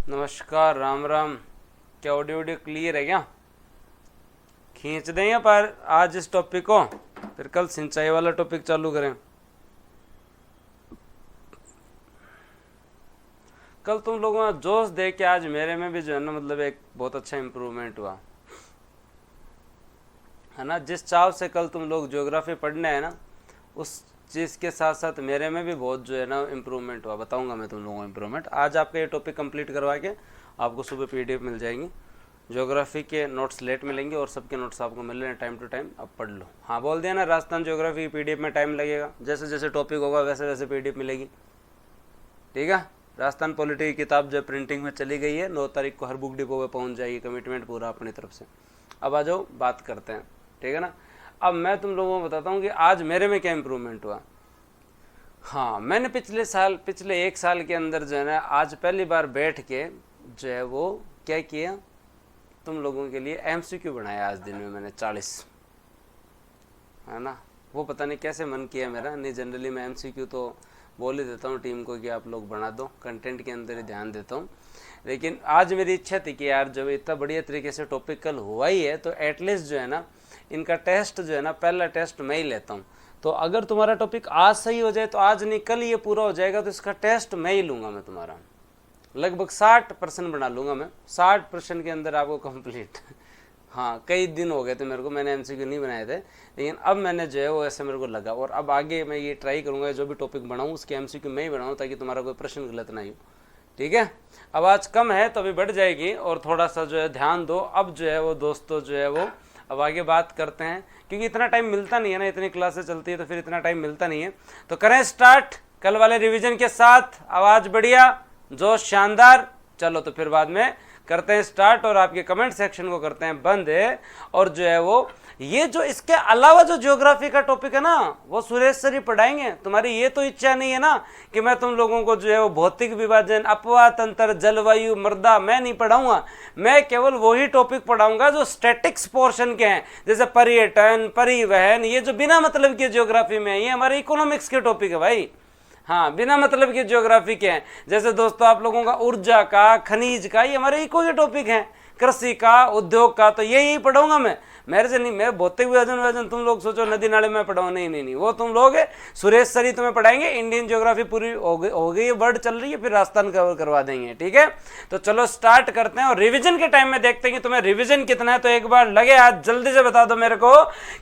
नमस्कार, राम राम। क्या audio audio clear है क्या? खींच दें या पर आज इस टॉपिक को, फिर कल सिंचाई वाला टॉपिक चालू करें। कल तुम लोगों ने जोश देख के आज मेरे में भी जो है ना, मतलब एक बहुत अच्छा इम्प्रूवमेंट हुआ है ना। जिस चाव से कल तुम लोग ज्योग्राफी पढ़ने है ना, उस चीज़ के साथ साथ मेरे में भी बहुत जो है ना इम्प्रूवमेंट हुआ। बताऊंगा मैं तुम लोगों को इम्प्रूवमेंट। आज आपका ये टॉपिक कंप्लीट करवा के आपको सुबह पीडीएफ मिल जाएंगी। ज्योग्राफी के नोट्स लेट मिलेंगे और सबके नोट्स आपको मिल रहे हैं टाइम टू टाइम। अब पढ़ लो। हाँ बोल दिया ना, राजस्थान ज्योग्राफी की पीडीएफ में टाइम लगेगा। जैसे जैसे टॉपिक होगा वैसे वैसे पीडीएफ मिलेगी, ठीक है। राजस्थान पॉलिटी की किताब जो प्रिंटिंग में चली गई है, 9 तारीख को हर बुक डिपो पे पहुंच जाएगी। कमिटमेंट पूरा अपनी तरफ से। अब आ जाओ, बात करते हैं, ठीक है ना। अब मैं तुम लोगों को बताता हूँ कि आज मेरे में क्या इम्प्रूवमेंट हुआ। हाँ, मैंने पिछले 1 साल के अंदर जो है ना, आज पहली बार बैठ के जो है वो क्या किया, तुम लोगों के लिए एमसीक्यू बनाया। आज दिन में मैंने 40, है ना। वो पता नहीं कैसे मन किया मेरा। नहीं, जनरली मैं एमसीक्यू तो बोल ही देता हूँ टीम को कि आप लोग बना दो, कंटेंट के अंदर ही ध्यान देता हूँ। लेकिन आज मेरी इच्छा थी कि यार जब इतना बढ़िया तरीके से टॉपिक कल हुआ ही है तो एटलीस्ट जो है ना इनका टेस्ट जो है ना, पहला टेस्ट मैं ही लेता हूँ। तो अगर तुम्हारा टॉपिक आज सही हो जाए तो आज नहीं कल ये पूरा हो जाएगा, तो इसका टेस्ट मैं ही लूँगा। मैं तुम्हारा लगभग 60% बना लूँगा मैं। 60% के अंदर आपको कंप्लीट। हाँ, कई दिन हो गए थे मेरे को, मैंने एमसीक्यू नहीं बनाए थे, लेकिन अब मैंने जो है वो ऐसे मेरे को लगा। और अब आगे मैं ये ट्राई करूँगा जो भी टॉपिक बनाऊँ उसके एमसीक्यू मैं ही बनाऊँ, ताकि तुम्हारा कोई प्रश्न गलत ना हो, ठीक है। अब आज कम है तो अभी बढ़ जाएगी, और थोड़ा सा जो है ध्यान दो। अब जो है वो दोस्तों जो है वो अब आगे बात करते हैं, क्योंकि इतना टाइम मिलता नहीं है ना, इतनी क्लासेस चलती है तो फिर इतना टाइम मिलता नहीं है। तो करें स्टार्ट कल वाले रिवीजन के साथ। आवाज़ बढ़िया, जोश शानदार। चलो तो फिर बाद में करते हैं स्टार्ट, और आपके कमेंट सेक्शन को करते हैं बंद है। और जो है वो ये जो इसके अलावा जो ज्योग्राफी का टॉपिक है ना, वो सुरेश सर ही पढ़ाएंगे। तुम्हारी ये तो इच्छा नहीं है ना कि मैं तुम लोगों को जो है वो भौतिक विभाजन, अपवाह तंत्र, जलवायु, मृदा मैं नहीं पढ़ाऊंगा। मैं केवल वही टॉपिक पढ़ाऊंगा जो स्टैटिक्स पोर्शन के हैं, जैसे पर्यटन, परिवहन। ये जो बिना मतलब के ज्योग्राफी में है, ये हमारे इकोनॉमिक्स के टॉपिक है भाई। हाँ, बिना मतलब की ज्योग्राफी के हैं। जैसे दोस्तों आप लोगों का ऊर्जा का, खनिज का, ये हमारे इको के टॉपिक हैं। कृषि का, उद्योग का, तो यही पढ़ाऊंगा मैं। मेरे से नहीं, मैं भौतिक विभाजन तुम लोग सोचो नदी नाले में पढ़ाऊँ, नहीं नहीं नहीं, वो तुम लोग सुरेश सर ही तुम्हें पढ़ाएंगे। इंडियन ज्योग्राफी पूरी हो गई, वर्ड चल रही है, फिर राजस्थान कवर करवा देंगे, ठीक है। तो चलो स्टार्ट करते हैं, और रिवीजन के टाइम में देखते हैं कि तुम्हें रिवीजन कितना है। तो एक बार लगे हाथ, जल्दी से बता दो मेरे को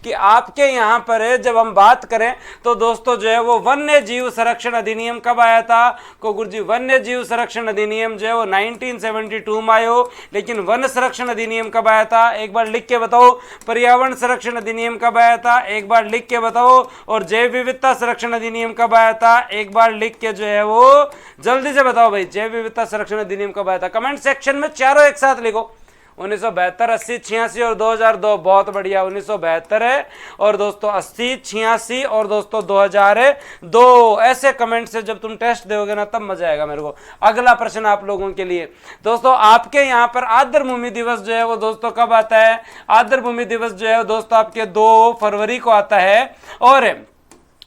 कि आपके यहाँ पर जब हम बात करें तो दोस्तों जो है वो वन्य जीव संरक्षण अधिनियम कब आया था? को जी, वन्य जीव संरक्षण अधिनियम जो है वो 1972 में आयो। लेकिन वन संरक्षण अधिनियम कब आया था? एक बार लिख के बताओ। पर्यावरण संरक्षण अधिनियम कब आया था? एक बार लिख के बताओ। और जैव विविधता संरक्षण अधिनियम कब आया था? एक बार लिख के जो है वो जल्दी से बताओ भाई, जैव विविधता संरक्षण अधिनियम कब आया था? कमेंट सेक्शन में चारों एक साथ लिखो। 1972, 80, 86 और 2002। बहुत बढ़िया, 1972 है, और दोस्तों 80, 86 और दोस्तों 2002। ऐसे कमेंट से जब तुम टेस्ट दोगे ना, तब मजा आएगा मेरे को। अगला प्रश्न आप लोगों के लिए दोस्तों, आपके यहाँ पर आर्द्र भूमि दिवस जो है वो दोस्तों कब आता है? आर्द्र भूमि दिवस जो है दोस्तों आपके 2 फरवरी को आता है। और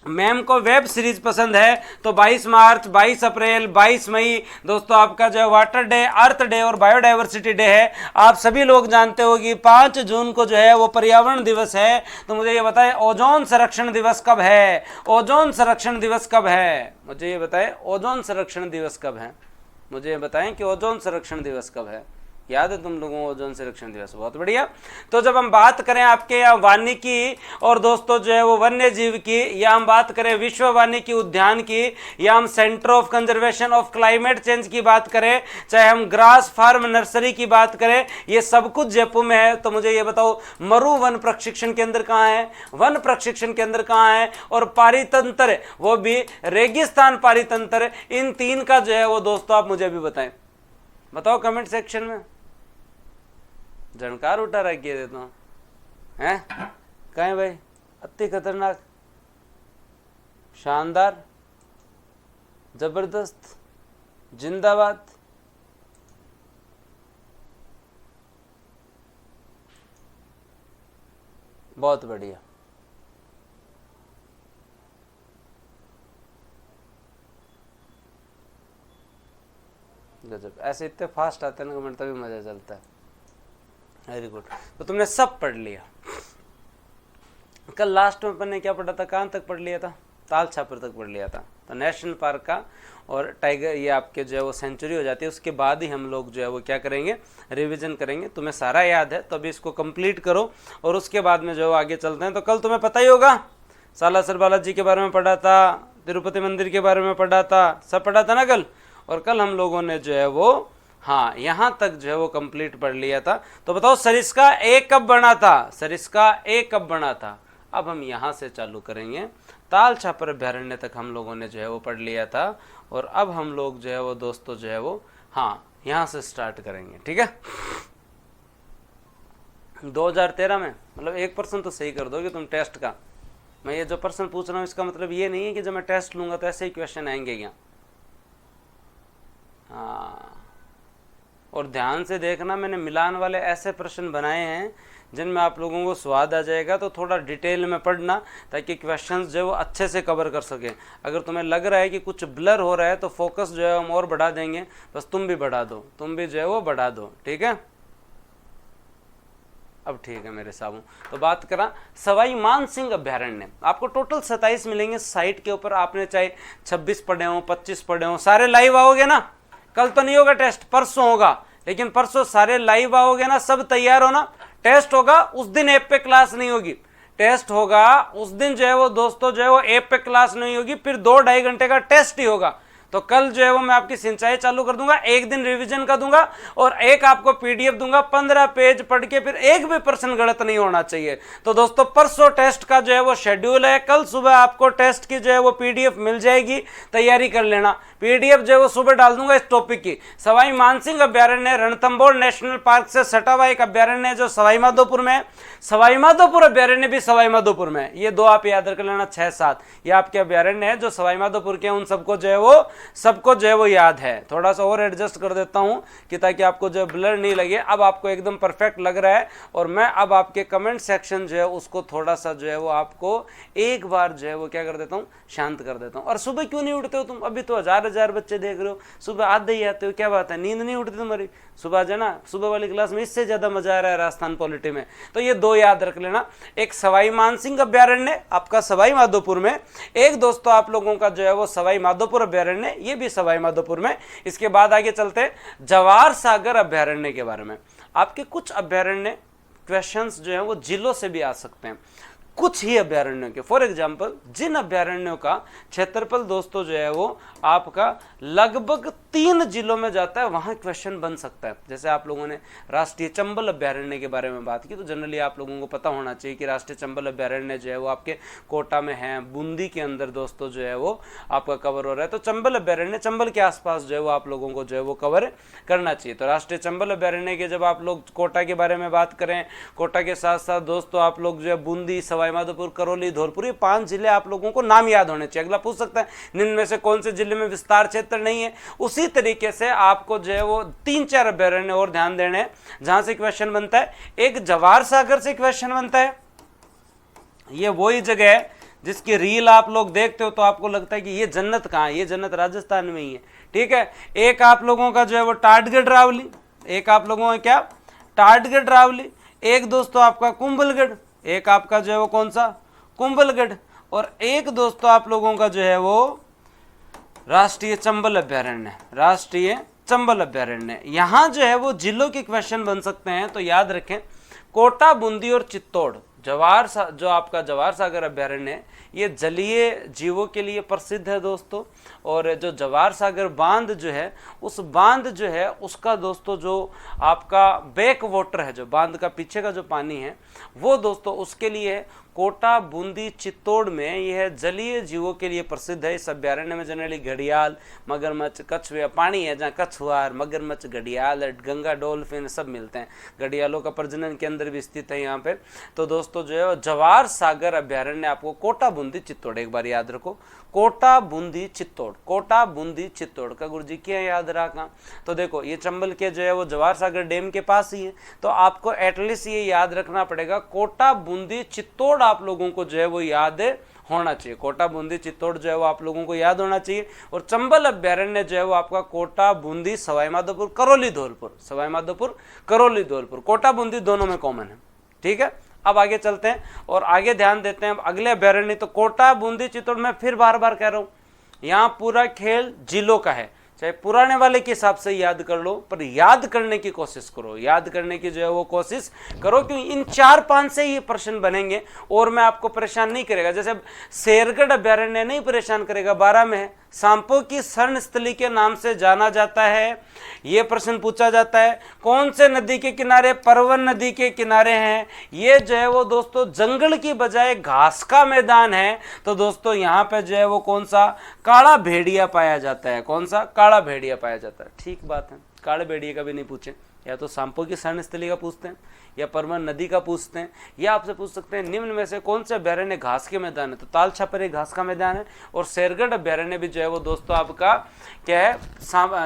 मैम को वेब सीरीज पसंद है तो 22 मार्च, 22 अप्रैल, 22 मई दोस्तों आपका जो है वाटर डे, अर्थ डे और बायोडाइवर्सिटी डे है। आप सभी लोग जानते हो कि 5 जून को जो है वो पर्यावरण दिवस है। तो मुझे ये बताएं, ओजोन संरक्षण दिवस कब है? ओजोन संरक्षण दिवस कब है? मुझे ये बताएं, ओजोन संरक्षण दिवस कब है? मुझे ये बताएं कि ओजोन संरक्षण दिवस कब है। याद है तुम लोगों को ओजोन संरक्षण दिवस? बहुत बढ़िया। तो जब हम बात करें आपके यहाँ वानिकी और दोस्तों जो है वो वन्य जीव की, या हम बात करें विश्व वानिकी उद्यान की, या हम centre of conservation of climate change की बात करें, चाहे हम ग्रास फार्म नर्सरी की बात करें, ये सब कुछ जयपुर में है। तो मुझे ये बताओ, मरु वन प्रशिक्षण केंद्र कहाँ है? वन प्रशिक्षण केंद्र कहाँ है? और पारितंत्र, वो भी रेगिस्तान पारितंत्र, इन 3 का जो है वो दोस्तों आप मुझे भी बताएं। बताओ कमेंट सेक्शन में। झनकार उठा रखिए देता हूँ हैं, कहें भाई? अति खतरनाक, शानदार, जबरदस्त, जिंदाबाद। बहुत बढ़िया। गजब, ऐसे इतने फास्ट आते हैं ना कमेंट, तभी मजा चलता है। Very good. तो तुमने सब पढ़ लिया। कल लास्ट में अपन ने क्या पढ़ा था, कहाँ तक पढ़ लिया था, ताल छापर तक पढ़ लिया था। तो नेशनल पार्क का और टाइगर ये आपके जो है वो सेंचुरी हो जाती है, उसके बाद ही हम लोग जो है वो क्या करेंगे, रिवीजन करेंगे। तुम्हें सारा याद है तो अभी इसको कंप्लीट करो और उसके बाद में जो आगे चलते हैं। तो कल तुम्हें पता ही होगा, सालासर बालाजी के बारे में पढ़ा था, तिरुपति मंदिर के बारे में पढ़ा था, सब पढ़ा था ना कल। और कल हम लोगों ने जो है वो हाँ यहाँ तक जो है वो कंप्लीट पढ़ लिया था। तो बताओ सरिस्का ए कब बना था, सरिस्का ए कब बना था। अब हम यहाँ से चालू करेंगे। ताल छापर अभ्यारण्य तक हम लोगों ने जो है वो पढ़ लिया था और अब हम लोग जो है वो दोस्तों जो है वो हाँ यहाँ से स्टार्ट करेंगे, ठीक है। 2013 में मतलब 1% तो सही कर दोगे तुम टेस्ट का। मैं ये जो प्रश्न पूछ रहा हूँ इसका मतलब ये नहीं है कि जब मैं टेस्ट लूंगा तो ऐसे ही क्वेश्चन आएंगे क्या। हाँ, और ध्यान से देखना, मैंने मिलान वाले ऐसे प्रश्न बनाए हैं जिनमें आप लोगों को स्वाद आ जाएगा। तो थोड़ा डिटेल में पढ़ना ताकि क्वेश्चंस जो है वो अच्छे से कवर कर सकें। अगर तुम्हें लग रहा है कि कुछ ब्लर हो रहा है तो फोकस जो है हम और बढ़ा देंगे, बस तुम भी बढ़ा दो, तुम भी जो है वो बढ़ा दो, ठीक है। अब ठीक है मेरे साहब। तो बात करा सवाई मानसिंह अभ्यारण्य, आपको टोटल 27 मिलेंगे साइट के ऊपर। आपने चाहे 26 पढ़े हो, 25 पढ़े हो, सारे लाइव आओगे ना। कल तो नहीं होगा टेस्ट, परसों होगा, लेकिन परसों सारे लाइव आओगे ना, सब तैयार हो ना। टेस्ट होगा उस दिन ऐप पे क्लास नहीं होगी, टेस्ट होगा उस दिन जो है वो दोस्तों जो है वो ऐप पे क्लास नहीं होगी, फिर 2-2.5 घंटे का टेस्ट ही होगा। तो कल जो है वो मैं आपकी सिंचाई चालू कर दूंगा, एक दिन रिवीजन का दूंगा और एक आपको पीडीएफ दूंगा। 15 पेज पढ़ के फिर एक भी प्रश्न गलत नहीं होना चाहिए। तो दोस्तों परसों टेस्ट का जो है वो शेड्यूल है, कल सुबह आपको टेस्ट की जो है वो पीडीएफ मिल जाएगी, तैयारी कर लेना। पीडीएफ जो है वो सुबह डाल दूंगा इस टॉपिक की। सवाई मानसिंह अभ्यारण्य रणथंभौर नेशनल पार्क से सटा हुआ एक अभ्यारण्य है जो सवाई माधोपुर में है। सवाई माधोपुर अभ्यारण्य भी सवाई माधोपुर में है। ये दो आप याद रख लेना, 6-7 ये आपके अभ्यारण्य है जो सवाई माधोपुर के, उन सबको जो है वो सबको जो है वो याद है। थोड़ा सा और एडजस्ट कर देता हूं कि ताकि आपको जो ब्लर नहीं लगे। अब आपको एकदम परफेक्ट लग रहा है और मैं अब आपके कमेंट सेक्शन जो है उसको थोड़ा सा जो है वो आपको एक बार जो है वो क्या कर देता हूं, शांत कर देता हूं। और सुबह क्यों नहीं उठते हो तुम, अभी तो हजार बच्चे देख रहे हो, सुबह आधे ही आते हो, क्या बात है, नींद नहीं उठती तुम्हारी। सुबह जो ना सुबह वाली क्लास में इससे ज्यादा मजा आ रहा है राजस्थान पॉलिटी में। तो ये दो याद रख लेना, एक सवाई मानसिंह अभ्यारण्य आपका सवाई माधोपुर में, एक दोस्तों आप लोगों का जो है वो सवाई माधोपुर अभ्यारण्य, ये भी सवाई माधोपुर में। इसके बाद आगे चलते जवार सागर अभ्यारण्य के बारे में। आपके कुछ अभ्यारण्य क्वेश्चंस जो है वो जिलों से भी आ सकते हैं, कुछ ही अभ्यारण्यों के। फॉर एग्जाम्पल जिन अभ्यारण्यों का क्षेत्रफल दोस्तों जो है वो आपका लगभग 3 जिलों में जाता है, वहां क्वेश्चन बन सकता है। जैसे आप लोगों ने राष्ट्रीय चंबल अभ्यारण्य के बारे में बात की, तो जनरली आप लोगों को पता होना चाहिए कि राष्ट्रीय चंबल अभ्यारण्य जो है वो आपके कोटा में है, बूंदी के अंदर दोस्तों जो है वो आपका कवर हो रहा है। तो चंबल अभ्यारण्य चंबल के आसपास जो है वो आप लोगों को जो है वो कवर करना चाहिए। तो राष्ट्रीय चंबल अभ्यारण्य के जब आप लोग कोटा के बारे में बात करें, कोटा के साथ साथ दोस्तों आप लोग जो है बूंदी, सवाई माधोपुर, करौली, धौलपुर, ये 5 जिले आप लोगों को नाम याद होने चाहिए। अगला पूछ सकता है निम्न में से कौन से जिले में विस्तार क्षेत्र नहीं है। उसी तरीके से आपको जो है वो 3-4 अभ्यारण्य और ध्यान देने हैं जहां से क्वेश्चन बनता है। एक जवार सागर से क्वेश्चन बनता है, ये वही जगह है जिसकी रील आप लोग देखते हो तो आपको लगता है कि ये जन्नत कहाँ है, ये जन्नत राजस्थान में ही है, ठीक है। एक आप लोगों का जो है वो टाटगढ़ रावली, एक आप लोगों का क्या टाटगढ़ रावली, एक दोस्तों आपका कुंभलगढ़, एक आपका जो है वो कौन सा कुंभलगढ़, और एक दोस्तों आप लोगों का जो है वो राष्ट्रीय चंबल अभ्यारण्य, राष्ट्रीय चंबल अभ्यारण्य। यहां जो है वो जिलों के क्वेश्चन बन सकते हैं। तो याद रखें कोटा, बूंदी और चित्तौड़, जो आपका जवार सागर अभ्यारण्य है ये जलीय जीवों के लिए प्रसिद्ध है दोस्तों। और जो जवार सागर बांध जो है उस बांध जो है उसका दोस्तों जो आपका बैक वाटर है, जो बांध का पीछे का जो पानी है वो दोस्तों उसके लिए कोटा, बूंदी, चित्तौड़ में यह जलीय जीवों के लिए प्रसिद्ध है। इस अभ्यारण्य में जनरली घड़ियाल, मगरमच्छ, कछुआ, पानी है जहाँ कछुआर, मगरमच्छ, घड़ियाल, गंगा डॉल्फिन सब मिलते हैं। घड़ियालों का प्रजनन के अंदर भी स्थित है यहाँ पे। तो दोस्तों जो है जवार सागर अभ्यारण्य आपको कोटा, बूंदी, चित्तौड़, एक बार याद रखो, कोटा, बूंदी, चित्तौड़, कोटा, बूंदी, चित्तौड़ का गुरुजी क्या याद रखा। तो देखो ये चंबल के जो है वो जवार सागर डैम के पास ही है, तो आपको एटलीस्ट ये याद रखना पड़ेगा कोटा, बूंदी, चित्तौड़ आप लोगों को जो है वो याद होना चाहिए। कोटा, बूंदी, चित्तौड़ जो है वो आप लोगों को याद होना चाहिए। और चंबल अभ्यारण्य जो है वो आपका कोटा, बूंदी, सवाई माधोपुर, करौली, धौलपुर, सवाई माधोपुर, करौली, धौलपुर, कोटा बूंदी दोनों में कॉमन है। ठीक है, अब आगे चलते हैं और आगे ध्यान देते हैं अगले अभ्यारण्य। तो कोटा, बूंदी, चित्तौड़, मैं फिर बार बार कह रहा हूं, यहां पूरा खेल जिलों का है। चाहे पुराने वाले के हिसाब से याद कर लो, पर याद करने की कोशिश करो, याद करने की जो है वो कोशिश करो, क्योंकि इन 4-5 से ही प्रश्न बनेंगे और मैं आपको परेशान नहीं करेगा। जैसे शेरगढ़ अभ्यारण्य नहीं परेशान करेगा, 12 में है। सांपो की शरण स्थली के नाम से जाना जाता है, यह प्रश्न पूछा जाता है। कौन से नदी के किनारे? परवन नदी के किनारे हैं। ये जो है वो दोस्तों जंगल की बजाय घास का मैदान है। तो दोस्तों यहाँ पे जो है वो कौन सा? काला भेड़िया पाया जाता है। कौन सा? काला भेड़िया पाया जाता है। ठीक बात है, काले भेड़िए का भी नहीं पूछे, या तो सांपो की शरण स्थली का पूछते हैं, या परवन नदी का पूछते हैं, या आपसे पूछ सकते हैं निम्न में से कौन से अभ्यारण्य घास के मैदान है? तो ताल छापर एक घास का मैदान है, और शेरगढ़ अभ्यारण्य भी जो है वो दोस्तों आपका क्या है?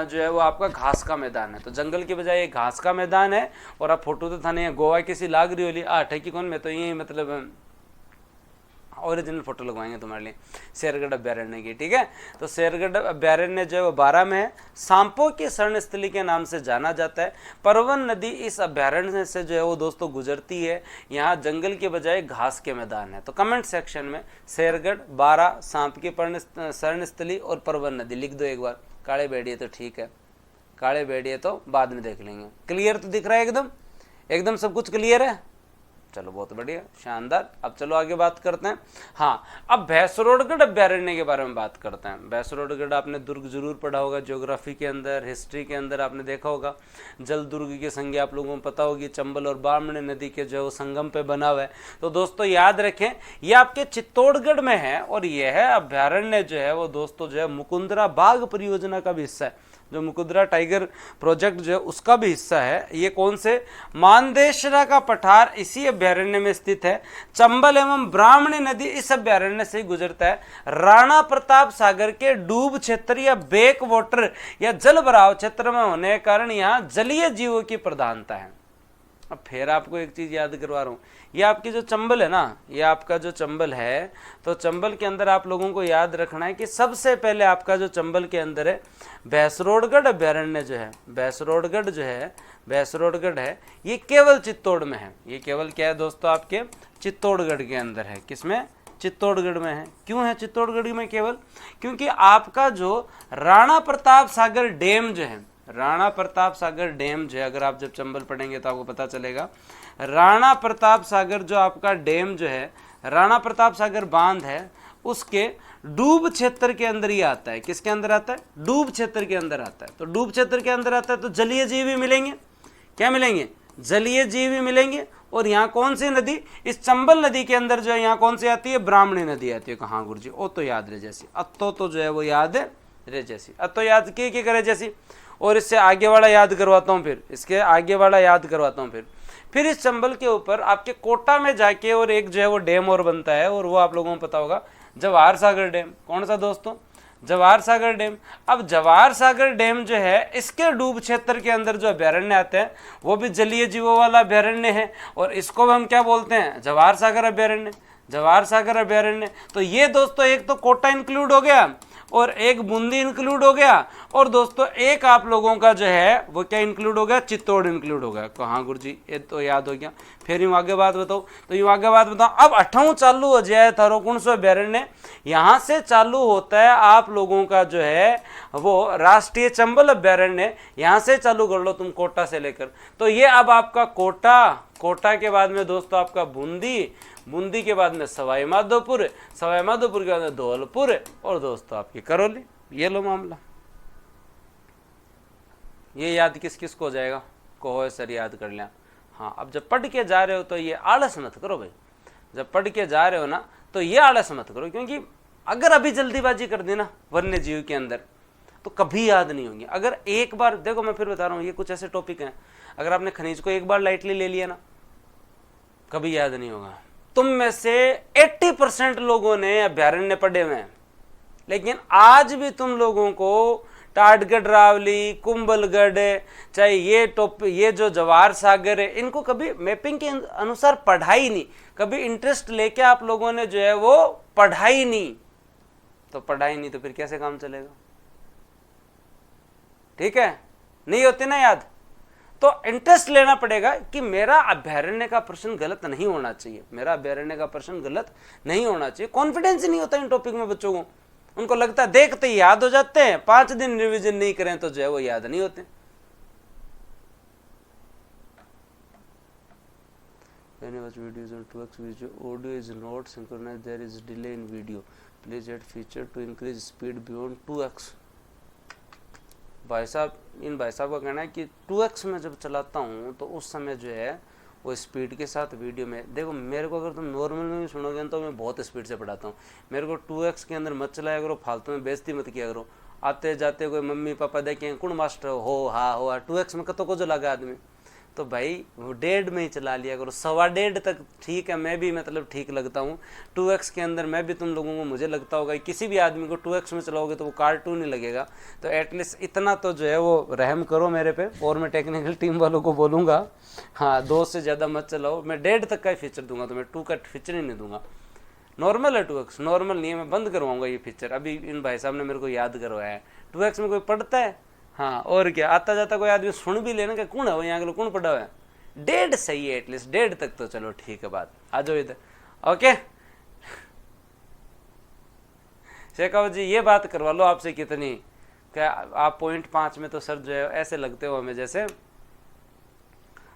जो है वो आपका घास का मैदान है। तो जंगल की बजाय एक घास का मैदान है। और आप फोटो तो था नहीं, गोवा किसी लाग रही होली आठ है कि कौन? मैं तो ये मतलब ओरिजिनल फोटो लगवाएंगे तुम्हारे लिए शेरगढ़ अभ्यारण्य की। ठीक है, तो शेरगढ़ अभ्यारण्य जो है वो 12 में है। सांपो की शरण स्थली के नाम से जाना जाता है। परवन नदी इस अभ्यारण्य से जो है वो दोस्तों गुजरती है। यहाँ जंगल के बजाय घास के मैदान है। तो कमेंट सेक्शन में शेरगढ़, 12, सांप की शरण स्थली और परवन नदी लिख दो एक बार। काले भेड़िए तो ठीक है, काले भेड़िए तो बाद में देख लेंगे। क्लियर तो दिख रहा है? एकदम एकदम सब कुछ क्लियर है। चलो बहुत बढ़िया, शानदार। अब चलो आगे बात करते हैं। हाँ, अब भैंसरोडगढ़ अभ्यारण्य के बारे में बात करते हैं। भैंसरोडगढ़ आपने दुर्ग जरूर पढ़ा होगा, ज्योग्राफी के अंदर, हिस्ट्री के अंदर आपने देखा होगा। जल दुर्ग की संज्ञा आप लोगों को पता होगी, चंबल और बामणी नदी के जो है वो संगम पे बना हुआ है। तो दोस्तों याद रखें, ये आपके चित्तौड़गढ़ में है, और यह अभ्यारण्य जो है वो दोस्तों जो है मुकुंदरा बाघ परियोजना का भी हिस्सा है। जो मुकुंदरा टाइगर प्रोजेक्ट जो है उसका भी हिस्सा है। ये कौन से? मानदेशरा का पठार इसी अभ्यारण्य में स्थित है। चंबल एवं ब्राह्मणी नदी इस अभ्यारण्य से गुजरता है। राणा प्रताप सागर के डूब क्षेत्र या बैक वाटर या जल भराव क्षेत्र में होने के कारण यहाँ जलीय जीवों की प्रधानता है। अब फिर आपको एक चीज याद करवा रहा हूँ, ये आपकी जो चंबल है ना, ये आपका जो चंबल है, तो चंबल के अंदर आप लोगों को याद रखना है कि सबसे पहले आपका जो चंबल के अंदर है भैंसरोडगढ़ अभ्यारण्य जो है, भैंसरोडगढ़ जो है, भैंसरोडगढ़ है, ये केवल चित्तौड़ में है। ये केवल क्या है दोस्तों? आपके चित्तौड़गढ़ के अंदर है। किसमें? चित्तौड़गढ़ में है। क्यों है चित्तौड़गढ़ में केवल? क्योंकि आपका जो राणा प्रताप सागर डैम जो है, राणा प्रताप सागर डैम जो है, अगर आप जब चंबल पढ़ेंगे तो आपको पता चलेगा, राणा प्रताप सागर जो आपका डैम जो है, राणा प्रताप सागर बांध है, उसके डूब क्षेत्र के अंदर ही आता है। किसके अंदर आता है? डूब क्षेत्र के अंदर आता है। तो डूब क्षेत्र के अंदर आता है तो जलीय जीव भी मिलेंगे। क्या मिलेंगे? जलीय जीव भी मिलेंगे। और यहाँ कौन सी नदी? इस चंबल नदी के अंदर जो है यहाँ कौन सी आती है? ब्राह्मणी नदी आती है। कहाँ गुरुजी? ओ तो याद रहे जैसी, अतो तो जो है वो याद रहे जैसी, अतो याद की करे जैसी। और इससे आगे वाला याद करवाता हूँ, फिर इसके आगे वाला याद करवाता हूँ। फिर इस चंबल के ऊपर आपके कोटा में जाके और एक जो है वो डैम और बनता है, और वो आप लोगों को पता होगा, जवाहर सागर डैम। कौन सा दोस्तों? जवाहर सागर डैम। अब जवाहर सागर डैम जो है, इसके डूब क्षेत्र के अंदर जो अभ्यारण्य आते हैं वो भी जलीय जीवों वाला अभ्यारण्य है, और इसको हम क्या बोलते हैं? जवाहर सागर अभ्यारण्य। जवाहर सागर अभ्यारण्य। तो ये दोस्तों एक तो कोटा इंक्लूड हो गया, और एक बूंदी इंक्लूड हो गया, और दोस्तों एक आप लोगों का जो है वो क्या इंक्लूड हो गया? चित्तौड़ इंक्लूड हो गया। कहाँ गुरुजी? ये तो याद हो गया। फिर यूँ आगे बात बताओ, तो यूँ आगे बात बताओ। अब 8वां चालू हो जाए थारो कौन सा अभ्यारण्य? यहाँ से चालू होता है आप लोगों का जो है वो राष्ट्रीय चंबल अभ्यारण्य। यहाँ से चालू कर लो तुम, कोटा से लेकर। तो ये अब आपका कोटा, कोटा के बाद में दोस्तों आपका बूंदी, बूंदी के बाद में सवाई माधोपुर, सवाई माधोपुर के बाद में धौलपुर, और दोस्तों आपकी करौली। ये लो मामला। ये याद किस किस को हो जाएगा? कहो सर याद कर लिया। हाँ, अब जब पढ़ के जा रहे हो तो ये आलस मत करो भाई। जब पढ़ के जा रहे हो ना तो ये आलस मत करो, क्योंकि अगर अभी जल्दीबाजी कर दी ना वन्य जीव के अंदर तो कभी याद नहीं होंगी। अगर एक बार देखो, मैं फिर बता रहा हूँ, ये कुछ ऐसे टॉपिक हैं, अगर आपने खनिज को एक बार लाइटली ले लिया ना, कभी याद नहीं होगा। तुम में से 80% लोगों ने अभ्यारण्य पढ़े हुए हैं, लेकिन आज भी तुम लोगों को टाटगढ़ रावली, कुंभलगढ़, चाहे ये जो जवाहर सागर है, इनको कभी मैपिंग के अनुसार पढ़ा ही नहीं, कभी इंटरेस्ट लेके आप लोगों ने जो है वो पढ़ा ही नहीं। तो पढ़ा ही नहीं तो फिर कैसे काम चलेगा? ठीक है, नहीं होती ना याद। तो इंटरेस्ट लेना पड़ेगा कि मेरा अभ्यारण्य का प्रश्न गलत नहीं होना चाहिए, मेरा अभ्यारण्य का प्रश्न गलत नहीं होना चाहिए। कॉन्फिडेंस ही नहीं होता इन टॉपिक में बच्चों को, उनको लगता है देखते ही याद हो जाते हैं, 5 दिन रिवीजन नहीं करें तो जो है वो याद नहीं होते। When I watch videos on 2x video, audio is not synchronized, there is delay in video. Please add feature to increase speed beyond 2x. भाई साहब, इन भाई साहब का कहना है कि 2x में जब चलाता हूँ तो उस समय जो है वो स्पीड के साथ वीडियो में देखो। मेरे को अगर तुम नॉर्मल में भी सुनोगे तो मैं बहुत स्पीड से पढ़ाता हूँ। मेरे को 2x के अंदर मत चलाया करो, फालतू में बेइज्जती मत किया करो। आते जाते कोई मम्मी पापा देखें कौन मास्टर हो, हाँ हो 2x में कतो को जो लगा आदमी, तो भाई वो 1.5 में ही चला लिया करो, 1.25 तक ठीक है, मैं भी मतलब ठीक लगता हूँ। 2x के अंदर मैं भी तुम लोगों को, मुझे लगता होगा किसी भी आदमी को 2x में चलाओगे तो वो कार्टून ही लगेगा। तो एटलीस्ट इतना तो जो है वो रहम करो मेरे पे, और मैं टेक्निकल टीम वालों को बोलूँगा हाँ 2 से ज़्यादा मत चलाओ। मैं 1.5 तक का ही फीचर दूंगा, तो मैं 2 का फीचर ही नहीं दूंगा। नॉर्मल है 2x, नॉर्मल नहीं है, मैं बंद करवाऊँगा ये फीचर। अभी इन भाई साहब ने मेरे को याद करवाया है। 2x में कोई पढ़ता है? हाँ, और क्या, आता जाता कोई आदमी सुन भी लेना कि कौन है वो, यहाँ के लोग कौन पढ़ा हुआ है। 1.5 सही है, एटलीस्ट 1.5 तक तो चलो ठीक है बात। आ जाओ इधर, ओके। शेखावत जी ये बात करवा लो आपसे कितनी, क्या आप 0.5 में तो सर जो है ऐसे लगते हो हमें जैसे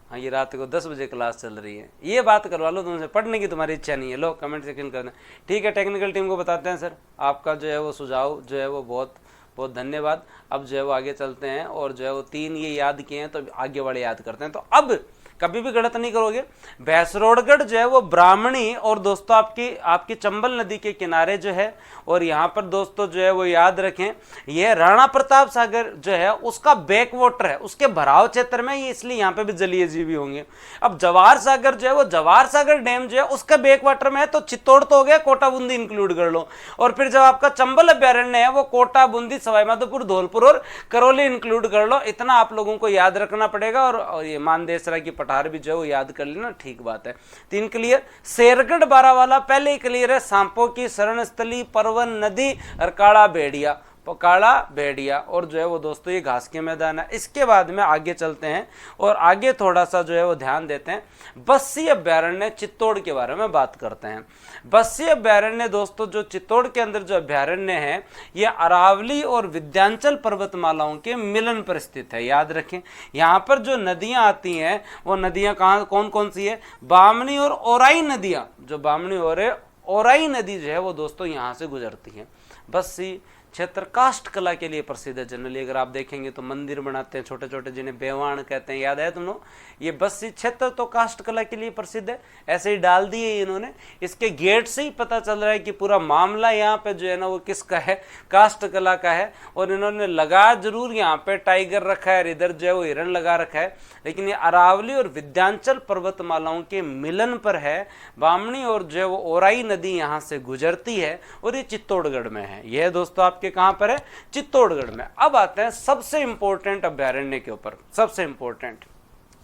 हाँ ये रात को 10 बजे क्लास चल रही है। ये बात करवा लो तुमसे, पढ़ने की तुम्हारी इच्छा नहीं है। लो कमेंट सेक्शन करना, ठीक है। टेक्निकल टीम को बताते हैं सर, आपका जो है वो सुझाव जो है वो बहुत बहुत धन्यवाद। अब जो है वो आगे चलते हैं, और जो है वो 3 ये याद किए हैं तो आगे वाले याद करते हैं। तो अब कभी भी गलत नहीं करोगे। भैंसरोडगढ़ जो है वो ब्राह्मणी, और दोस्तों आपकी चंबल नदी के किनारे जो है, और यहाँ पर दोस्तों जो है वो याद रखें, यह राणा प्रताप सागर जो है उसका बैक वाटर है, उसके भराव क्षेत्र में ये, इसलिए यहाँ पे भी जलीय जीवी होंगे। अब जवाहर सागर जो है वो जवाहर सागर डैम जो है उसका बैक वाटर में है, तो चित्तौड़ तो हो गया, कोटा बूंदी इंक्लूड कर लो। और फिर जब आपका चंबल अभ्यारण्य है वो कोटा बूंदी सवाईमाधोपुर धौलपुर और करौली इंक्लूड कर लो। इतना आप लोगों को याद रखना पड़ेगा। और ये मानदेसरा की पठार भी जो है वो याद कर लेना, ठीक बात है। 3 क्लियर। शेरगढ़ बारावाला पहले ही क्लियर है। सांपों की शरणस्थली, परवन नदी और काला भेड़िया, काला भेड़िया, और जो है वो दोस्तों ये घास के मैदान है। इसके बाद में आगे चलते हैं और आगे थोड़ा सा जो है वो ध्यान देते हैं। बस्सी अभ्यारण्य चित्तौड़ के बारे में बात करते हैं। बस्सी अभ्यारण्य दोस्तों जो चित्तौड़ के अंदर जो अभ्यारण्य है, ये अरावली और विंध्याचल पर्वतमालाओं के मिलन पर स्थित है। याद रखें, यहाँ पर जो नदियाँ आती हैं वो नदियाँ कहाँ कौन कौन सी है? बामनी और ओराई नदियाँ, जो बामनी और ओराई नदी जो है वो दोस्तों यहाँ से गुजरती है। बस्सी क्षेत्र काष्ठ कला के लिए प्रसिद्ध है। जनरली अगर आप देखेंगे तो मंदिर बनाते हैं छोटे छोटे, जिन्हें बेवाण कहते हैं, याद है तुम लोग? ये बस्सी क्षेत्र तो काष्ठ कला के लिए प्रसिद्ध है, ऐसे ही डाल दिए इन्होंने। इसके गेट से ही पता चल रहा है कि पूरा मामला यहाँ पे जो है ना वो किसका है? काष्ठ कला का है। और इन्होंने लगा जरूर यहाँ पे टाइगर रखा है, इधर जो है वो हिरण लगा रखा है, लेकिन ये अरावली और विंध्याचल पर्वतमालाओं के मिलन पर है। बामनी और जो है वो ओराई नदी यहाँ से गुजरती है, और ये चित्तौड़गढ़ में है। यह दोस्तों आपके कहां पर है? चित्तौड़गढ़ में। अब आते हैं सबसे इंपॉर्टेंट अभ्यारण्य के ऊपर, सबसे इंपॉर्टेंट,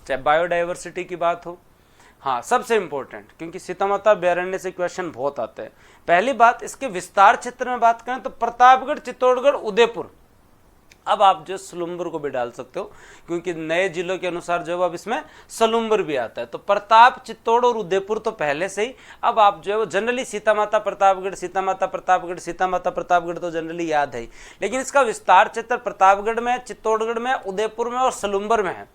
चाहे बायोडाइवर्सिटी की बात हो, हाँ सबसे इंपॉर्टेंट, क्योंकि सीतामाता अभ्यारण्य से क्वेश्चन बहुत आते हैं। पहली बात, इसके विस्तार क्षेत्र में बात करें तो प्रतापगढ़, चित्तौड़गढ़, उदयपुर। अब आप जो सलुम्बर को भी डाल सकते हो, क्योंकि नए जिलों के अनुसार जो अब इसमें सलुम्बर भी आता है। तो प्रताप, चित्तौड़ और उदयपुर तो पहले से ही। अब आप जो है वो जनरली सीतामाता प्रतापगढ़, सीतामाता प्रतापगढ़, सीतामाता प्रतापगढ़ तो जनरली याद है ही, लेकिन इसका विस्तार क्षेत्र प्रतापगढ़ में, चित्तौड़गढ़ में, उदयपुर में और सलुम्बर में है।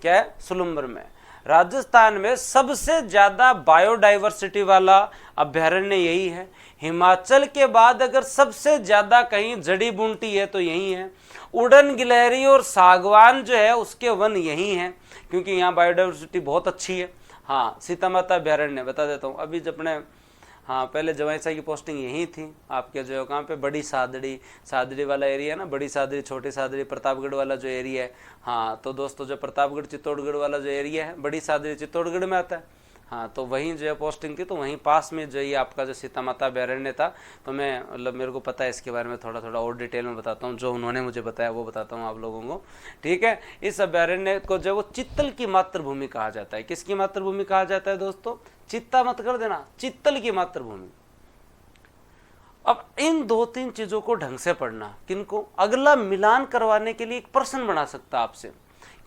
क्या है? सलुम्बर में। राजस्थान में सबसे ज्यादा बायोडाइवर्सिटी वाला अभ्यारण्य यही है। हिमाचल के बाद अगर सबसे ज्यादा कहीं जड़ी बूटी है तो यही है। उड़न गिलहरी और सागवान जो है उसके वन यही हैं, क्योंकि यहाँ बायोडाइवर्सिटी बहुत अच्छी है। हाँ, सीतामाता अभ्यारण्य बता देता हूँ। अभी जब अपने हाँ पहले जवाईसा की पोस्टिंग यहीं थी आपके जो है कहाँ पे, बड़ी सादड़ी वाला एरिया है ना, बड़ी सादड़ी, छोटी सादड़ी, प्रतापगढ़ वाला जो एरिया है। हाँ तो दोस्तों जो प्रतापगढ़ चित्तौड़गढ़ वाला जो एरिया है, बड़ी सादड़ी चित्तौड़गढ़ में आता है। हाँ, तो वहीं जो है पोस्टिंग थी, तो वहीं पास में जो ये आपका जो सीता माता अभयारण्य था। तो मैं मतलब मेरे को पता है इसके बारे में, थोड़ा थोड़ा और डिटेल में बताता हूँ, जो उन्होंने मुझे बताया वो बताता हूँ आप लोगों को। ठीक है, इस अभयारण्य को जो वो चित्तल की मातृभूमि कहा जाता है। किसकी मातृभूमि कहा जाता है दोस्तों? चित्ता मत कर देना, चित्तल की मातृभूमि। अब इन दो तीन चीजों को ढंग से पढ़ना, किनको? अगला मिलान करवाने के लिए एक प्रश्न बना सकता है आपसे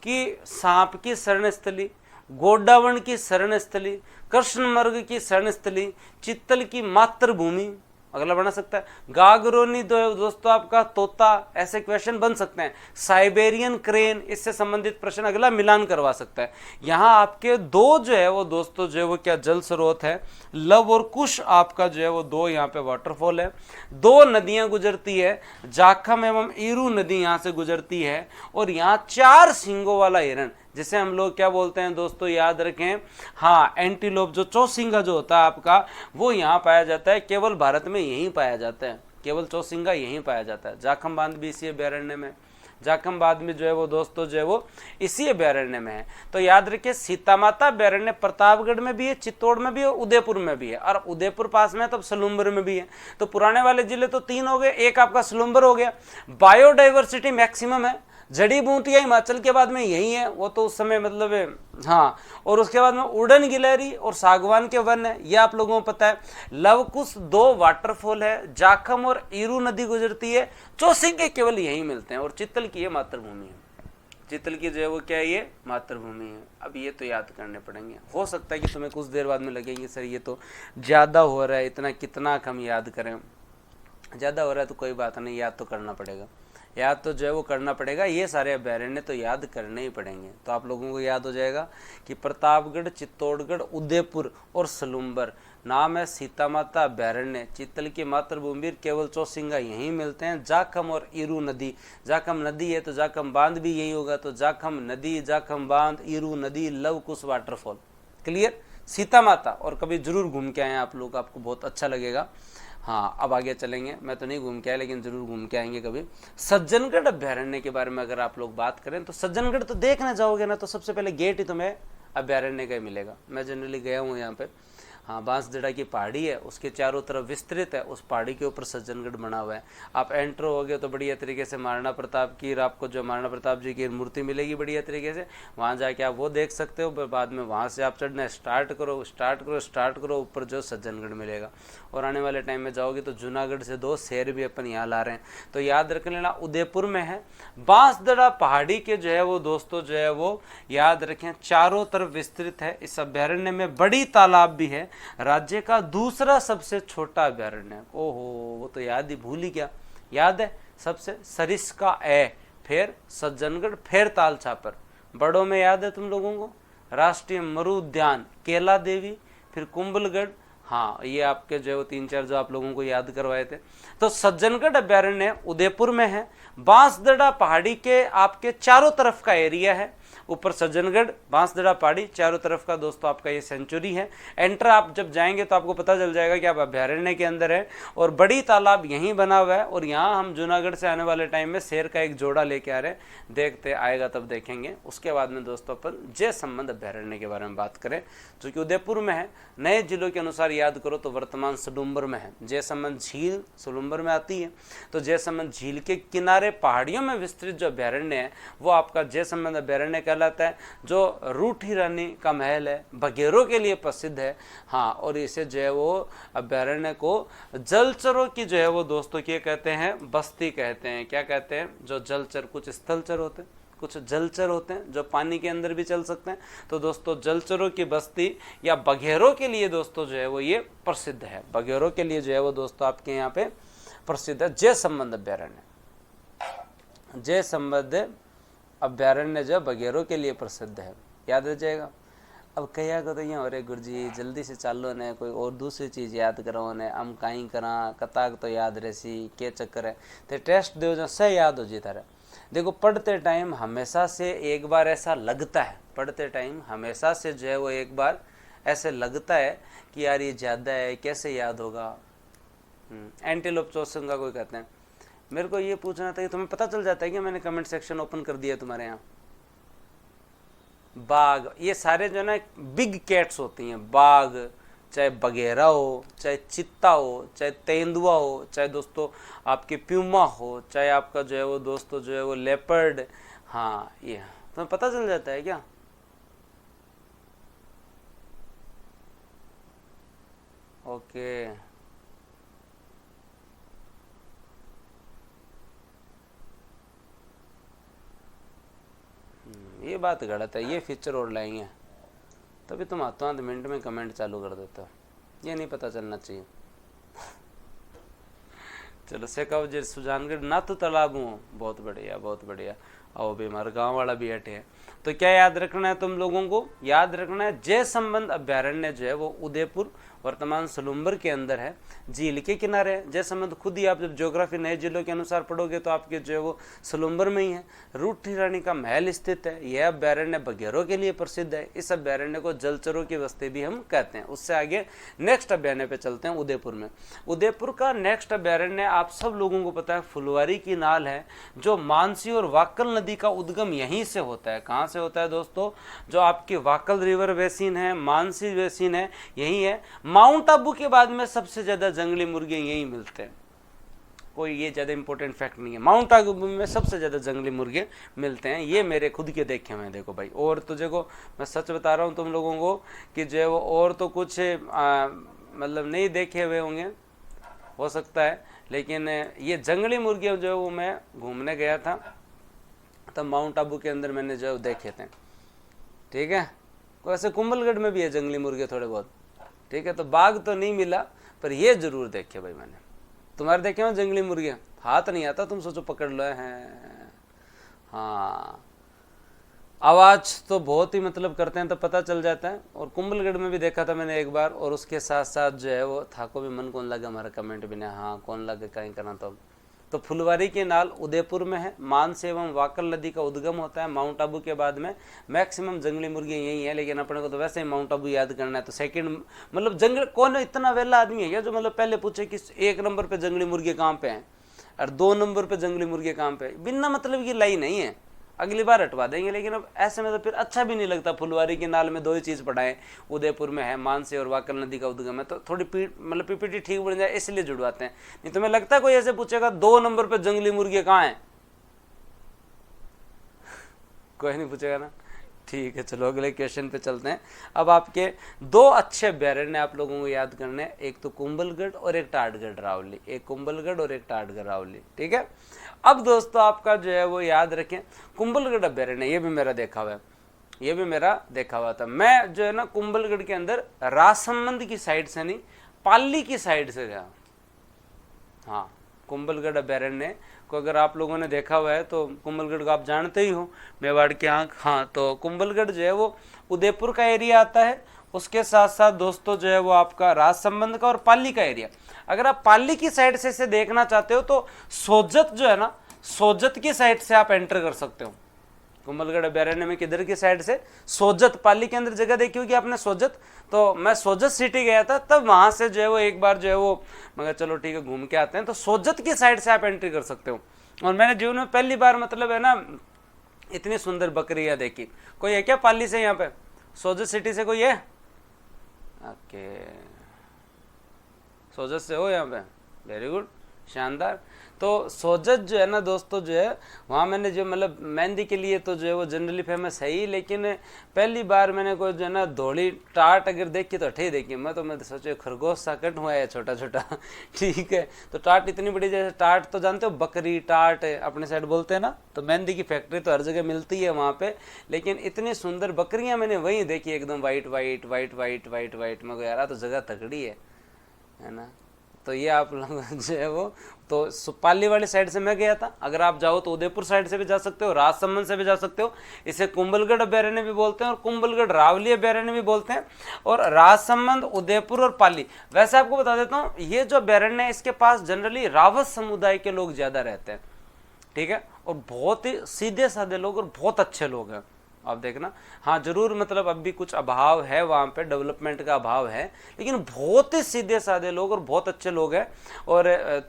कि सांप की शरण स्थली, गोडावण की शरण स्थली, कृष्णमर्ग की शरण स्थली, चित्तल की मातृभूमि, अगला बना सकता है। गागरोनी दोस्तों आपका तोता, ऐसे क्वेश्चन बन सकते हैं। साइबेरियन क्रेन, इससे संबंधित प्रश्न अगला मिलान करवा सकता है। यहाँ आपके दो जो है वो दोस्तों जो है वो क्या जल स्रोत है, लव और कुश आपका जो है वो दो यहाँ पे वाटरफॉल है। दो नदियां गुजरती है, जाखम एवं ईरू नदी यहाँ से गुजरती है। और यहाँ 4 सींगों वाला हिरण, जिसे हम लोग क्या बोलते हैं दोस्तों, याद रखें, हाँ, एंटीलोप, जो चौसिंगा जो होता है आपका, वो यहाँ पाया जाता है। केवल भारत में यहीं पाया जाता है, केवल चौसिंगा यहीं पाया जाता है। जाखम बांध भी इसी अभयारण्य में, जाखम बांध में जो है वो दोस्तों जो है वो इसी अभयारण्य में है। तो याद रखिए, सीता माता अभयारण्य प्रतापगढ़ में भी है, चित्तौड़ में भी है, उदयपुर में भी है। और उदयपुर पास में है, तब सलूम्बर में भी है। तो पुराने वाले जिले तो 3 हो गए, एक आपका सलूम्बर हो गया। बायोडाइवर्सिटी मैक्सिमम है, जड़ी बूटियां हिमाचल के बाद में यही है, वो तो उस समय मतलब है, हाँ। और उसके बाद में उड़न गिलहरी और सागवान के वन है, ये आप लोगों को पता है। लवकुश 2 वाटरफॉल है, जाखम और ईरू नदी गुजरती है, चौसिंगे केवल यही मिलते हैं। और चित्तल की ये मातृभूमि है, चित्तल की जो है वो क्या है, ये मातृभूमि है। अब ये तो याद करने पड़ेंगे। हो सकता है कि तुम्हें कुछ देर बाद में लगेंगे सर ये तो ज़्यादा हो रहा है, इतना कितना हम याद करें। ज़्यादा हो रहा है तो कोई बात नहीं, याद तो करना पड़ेगा, याद तो जो है वो करना पड़ेगा। ये सारे अभयारण्य तो याद करने ही पड़ेंगे। तो आप लोगों को याद हो जाएगा कि प्रतापगढ़, चित्तौड़गढ़, उदयपुर और सलूम्बर नाम है सीता माता अभयारण्य। चित्तल की मातृभूमि, केवल चौसिंगा यहीं मिलते हैं। जाखम और ईरू नदी, जाखम नदी है तो जाखम बांध भी यही होगा। तो जाखम नदी, जाखम बांध, ईरू नदी, लवकुश वाटरफॉल। क्लियर? सीता माता। और कभी जरूर घूम के आए आप लोग, आपको बहुत अच्छा लगेगा। हाँ, अब आगे चलेंगे। मैं तो नहीं घूम के आया, लेकिन जरूर घूम के आएंगे कभी। सज्जनगढ़ अभयारण्य के बारे में अगर आप लोग बात करें तो सज्जनगढ़ तो देखने जाओगे ना, तो सबसे पहले गेट ही तुम्हें अभयारण्य का ही मिलेगा। मैं जनरली गया हूँ यहाँ पे। हाँ, बांसदड़ा की पहाड़ी है, उसके चारों तरफ विस्तृत है, उस पहाड़ी के ऊपर सज्जनगढ़ बना हुआ है। आप एंटर होगे तो बढ़िया तरीके से महाराणा प्रताप की, आपको जो महाराणा प्रताप जी की मूर्ति मिलेगी बढ़िया तरीके से, वहाँ जाके आप वो देख सकते हो। बाद में वहाँ से आप चढ़ना स्टार्ट करो, ऊपर जो सज्जनगढ़ मिलेगा। और आने वाले टाइम में जाओगे तो जूनागढ़ से 2 शेर भी अपन यहाँ ला रहे हैं, तो याद रख लेना। उदयपुर में है। बांसदड़ा पहाड़ी के जो है वो दोस्तों जो है वो याद रखें चारों तरफ विस्तृत है। इस अभयारण्य में बड़ी तालाब भी है। राज्य का दूसरा सबसे छोटा अभयारण्य है। ओहो, वो तो याद ही भूल ही गया। याद है? सबसे सरिस्का ए, फिर सज्जनगढ़, फिर ताल छापर। बड़ों में याद है तुम लोगों को? राष्ट्रीय मरु उद्यान, केला देवी, फिर कुंभलगढ़। हाँ, ये आपके जो 3-4 जो आप लोगों को याद करवाए थे। तो सज्जनगढ़ अभयारण्य उदयपुर में है। बांसदड़ा पहाड़ी के आपके चारों तरफ का एरिया है। ऊपर सज्जनगढ़, बांसदड़ा पहाड़ी, चारों तरफ का दोस्तों आपका ये सेंचुरी है। एंटर आप जब जाएंगे तो आपको पता चल जाएगा कि आप अभयारण्य के अंदर है। और बड़ी तालाब यहीं बना हुआ है। और यहाँ हम जूनागढ़ से आने वाले टाइम में शेर का एक जोड़ा लेके आ रहे हैं, देखते आएगा तब देखेंगे। उसके बाद में दोस्तों अपन जय संबंध अभयारण्य के बारे में बात करें, जो कि उदयपुर में है। नए जिलों के अनुसार याद करो तो वर्तमान सलूम्बर में है। जय संबंध झील सलूम्बर में आती है। तो जय संबंध झील के किनारे पहाड़ियों में विस्तृत जो अभयारण्य है वो आपका जय संबंध अभयारण्य कहलाता है, जो रूठी रानी का महल है, बघेरों के लिए प्रसिद्ध है। हाँ, और इसे जो है वो अभयारण्य को जलचरों की जो है वो दोस्तों क्या कहते हैं, बस्ती कहते हैं। क्या कहते हैं? जो जलचर, कुछ स्थलचर होते हैं, कुछ जलचर होते हैं जो पानी के अंदर भी चल सकते हैं। तो दोस्तों जलचरों की बस्ती या बघेरों के लिए दोस्तों जो है वो ये प्रसिद्ध है। बघेरों के लिए जो है वो दोस्तों आपके यहाँ पे प्रसिद्ध है जय संबंध अभयारण्य। जय संबंध अभयारण्य जो बघेरों के लिए प्रसिद्ध है, याद रह जाएगा। अब कहिया को तो यहाँ अरे गुरुजी जल्दी से चालो ने, कोई और दूसरी चीज़ याद करो ने, हम कहीं करा कताक तो याद रहसी, के चक्कर है। तो टेस्ट दो जो सही याद हो जी तारा। देखो, पढ़ते टाइम हमेशा से एक बार ऐसा लगता है, पढ़ते टाइम हमेशा से जो है वो एक बार ऐसे लगता है कि यार ये ज़्यादा है, कैसे याद होगा। एंटीलोप चौसिंगा कोई कहते हैं। मेरे को ये पूछना था कि तुम्हें पता चल जाता है कि मैंने कमेंट सेक्शन ओपन कर दिया तुम्हारे यहाँ? बाघ, ये सारे जो है ना बिग कैट्स होती हैं। बाघ, चाहे बगेरा हो, चाहे चित्ता हो, चाहे तेंदुआ हो, चाहे दोस्तों आपके प्यूमा हो, चाहे आपका जो है वो दोस्तों जो है वो लेपर्ड। हाँ, ये तुम्हें पता चल जाता है क्या? ओके, ये बात गलत है, ये फीचर और लाएंगे तभी तुम हाथों हाथ मिनट में कमेंट चालू कर देते हो, ये नहीं पता चलना चाहिए। चलो सेकाव जे सुजानगढ़ ना तो तालाब हूँ, बहुत बढ़िया बहुत बढ़िया। आओ भी हमारा गाँव वाला भी हटे है। तो क्या याद रखना है तुम लोगों को? याद रखना है जय संबंध अभ्यारण्य जो है वो उदयपुर वर्तमान सलूम्बर के अंदर है, झील के किनारे है। जय संबंध खुद ही आप जब ज्योग्राफी नए जिलों के अनुसार पढ़ोगे तो आपके जो है वो सलूम्बर में ही है। रूठी रानी का महल स्थित है। यह अभ्यारण्य बघेरों के लिए प्रसिद्ध है। इस अभ्यारण्य को जलचरों की बस्ती भी हम कहते हैं। उससे आगे नेक्स्ट अभ्यारण्य पे चलते हैं, उदयपुर में। उदयपुर का नेक्स्ट अभ्यारण्य आप सब लोगों को पता है फुलवारी की नाल है, जो मानसी और वाकल नदी का उद्गम यहीं से होता है। कहाँ से होता है दोस्तों? जो आपकी वाकल रिवर बेसिन है, मानसी बेसिन है, यही है। माउंट आबू के बाद में सबसे ज्यादा जंगली मुर्गे यही मिलते हैं। कोई ये ज्यादा इंपॉर्टेंट फैक्ट नहीं है, माउंट आबू में सबसे ज्यादा जंगली मुर्गे मिलते हैं। ये मेरे खुद के देखे हुए हैं। देखो भाई, और तो देखो मैं सच बता रहा हूँ तुम लोगों को कि जो है वो और तो कुछ मतलब नहीं देखे हुए होंगे, हो सकता है, लेकिन ये जंगली मुर्गे जो है वो मैं घूमने गया था तब माउंट आबू के अंदर मैंने जो देखे थे। ठीक है, वैसे कुंभलगढ़ में भी है जंगली मुर्गे थोड़े बहुत। ठीक है, तो बाघ तो नहीं मिला पर ये जरूर देखे भाई मैंने। तुम्हारे देखे हो जंगली मुर्गे? हाथ नहीं आता, तुम सोचो पकड़ लो हैं। हाँ, आवाज तो बहुत ही मतलब करते हैं तो पता चल जाता है। और कुंभलगढ़ में भी देखा था मैंने एक बार, और उसके साथ साथ जो है वो था को भी मन कौन लगा, हमारा कमेंट भी नहीं। हाँ, कौन लगे कहीं करना। तो फुलवारी के नाल उदयपुर में है। मानस एवं वाकल नदी का उद्गम होता है। माउंट आबू के बाद में मैक्सिमम जंगली मुर्गे यही है, लेकिन अपने को तो वैसे ही माउंट आबू याद करना है। तो सेकंड मतलब जंगल कौन इतना वेला आदमी है क्या जो मतलब पहले पूछे कि 1 नंबर पे जंगली मुर्गे कहाँ पे हैं और 2 नंबर पे जंगली मुर्गे कहाँ पे? बिना मतलब की लाई नहीं है, अगली बार हटवा देंगे। लेकिन अब ऐसे में तो फिर अच्छा भी नहीं लगता। फुलवारी के नाल में 2 ही चीज़ पढ़ाएं, उदयपुर में है मानसी और वाकल नदी का उद्गम है। तो थोड़ी मतलब पीपीटी ठीक बन जाए इसलिए जुड़वाते हैं। नहीं तो मैं लगता है कोई ऐसे पूछेगा 2 नंबर पे जंगली मुर्गे कहाँ हैं, कोई नहीं पूछेगा ना। ठीक है, चलो अगले क्वेश्चन पे चलते हैं। अब आपके 2 अच्छे अभ्यारण्य आप लोगों को याद करने हैं, एक तो कुंभलगढ़ और एक टाटगढ़ रावली। एक कुंभलगढ़ और एक टाटगढ़ रावली। ठीक है, अब दोस्तों आपका जो है वो याद रखें कुंभलगढ़ अभ्यारण्य, ये भी मेरा देखा हुआ है, ये भी मेरा देखा हुआ था। मैं जो है ना कुंभलगढ़ के अंदर राजसमंद की साइड से नहीं, पाली की साइड से गया। हाँ, कुंभलगढ़ अभ्यारण्य को अगर आप लोगों ने देखा हुआ है तो कुंभलगढ़ को आप जानते ही हो, मेवाड़ की आंख। हाँ, तो कुंभलगढ़ जो है वो उदयपुर का एरिया आता है। उसके साथ साथ दोस्तों जो है वो आपका राजसमंद का और पाली का एरिया। अगर आप पाली की साइड से इसे देखना चाहते हो तो सोजत जो है ना, सोजत की साइड से आप एंटर कर सकते हो। कुंभलगढ़ अभ्यारण्य में किधर की साइड से? सोजत। पाली के अंदर जगह देखी होगी आपने सोजत, तो मैं सोजत सिटी गया था तब वहां से जो है वो एक बार जो है वो मगर चलो ठीक है घूम के आते हैं। तो सोजत की साइड से आप एंट्री कर सकते हो। और मैंने जीवन में पहली बार मतलब है ना इतनी सुंदर बकरियां देखी। कोई है क्या पाली से यहाँ पे? सोजत सिटी से कोई है? ओके, सोजत से हो यहाँ पे, वेरी गुड, शानदार। तो सोजत जो है ना दोस्तों जो है वहाँ मैंने जो मतलब मेहंदी के लिए तो जो है वो जनरली फेमस है ही, लेकिन पहली बार मैंने कोई जो है ना धोली टाट अगर देखी तो अठे ही देखी। मैं सोचे खरगोश सा कट हुआ है छोटा छोटा। ठीक है, तो टाट इतनी बड़ी, जैसे टाट तो जानते हो बकरी टाट अपने साइड बोलते हैं ना, तो मेहंदी की फैक्ट्री तो हर जगह मिलती है वहाँ पे, लेकिन इतनी सुंदर बकरियाँ मैंने वहीं देखी एकदम white white white white white white. मैं यार तो जगह तगड़ी है ना। तो ये आप लोग जो है वो तो पाली वाली साइड से मैं गया था। अगर आप जाओ तो उदयपुर साइड से भी जा सकते हो, राजसमंद से भी जा सकते हो। इसे कुंभलगढ़ अभ्यारण्य भी बोलते हैं और कुंभलगढ़ रावली अभ्यारण्य भी बोलते हैं। और राजसमंद, उदयपुर और पाली, वैसे आपको बता देता हूँ ये जो अभ्यारण्य है इसके पास जनरली रावत समुदाय के लोग ज्यादा रहते हैं। ठीक है, और बहुत ही सीधे साधे लोग और बहुत अच्छे लोग हैं। आप देखना। हाँ जरूर, मतलब अब भी कुछ अभाव है वहाँ पे, डेवलपमेंट का अभाव है, लेकिन बहुत ही सीधे साधे लोग और बहुत अच्छे लोग हैं। और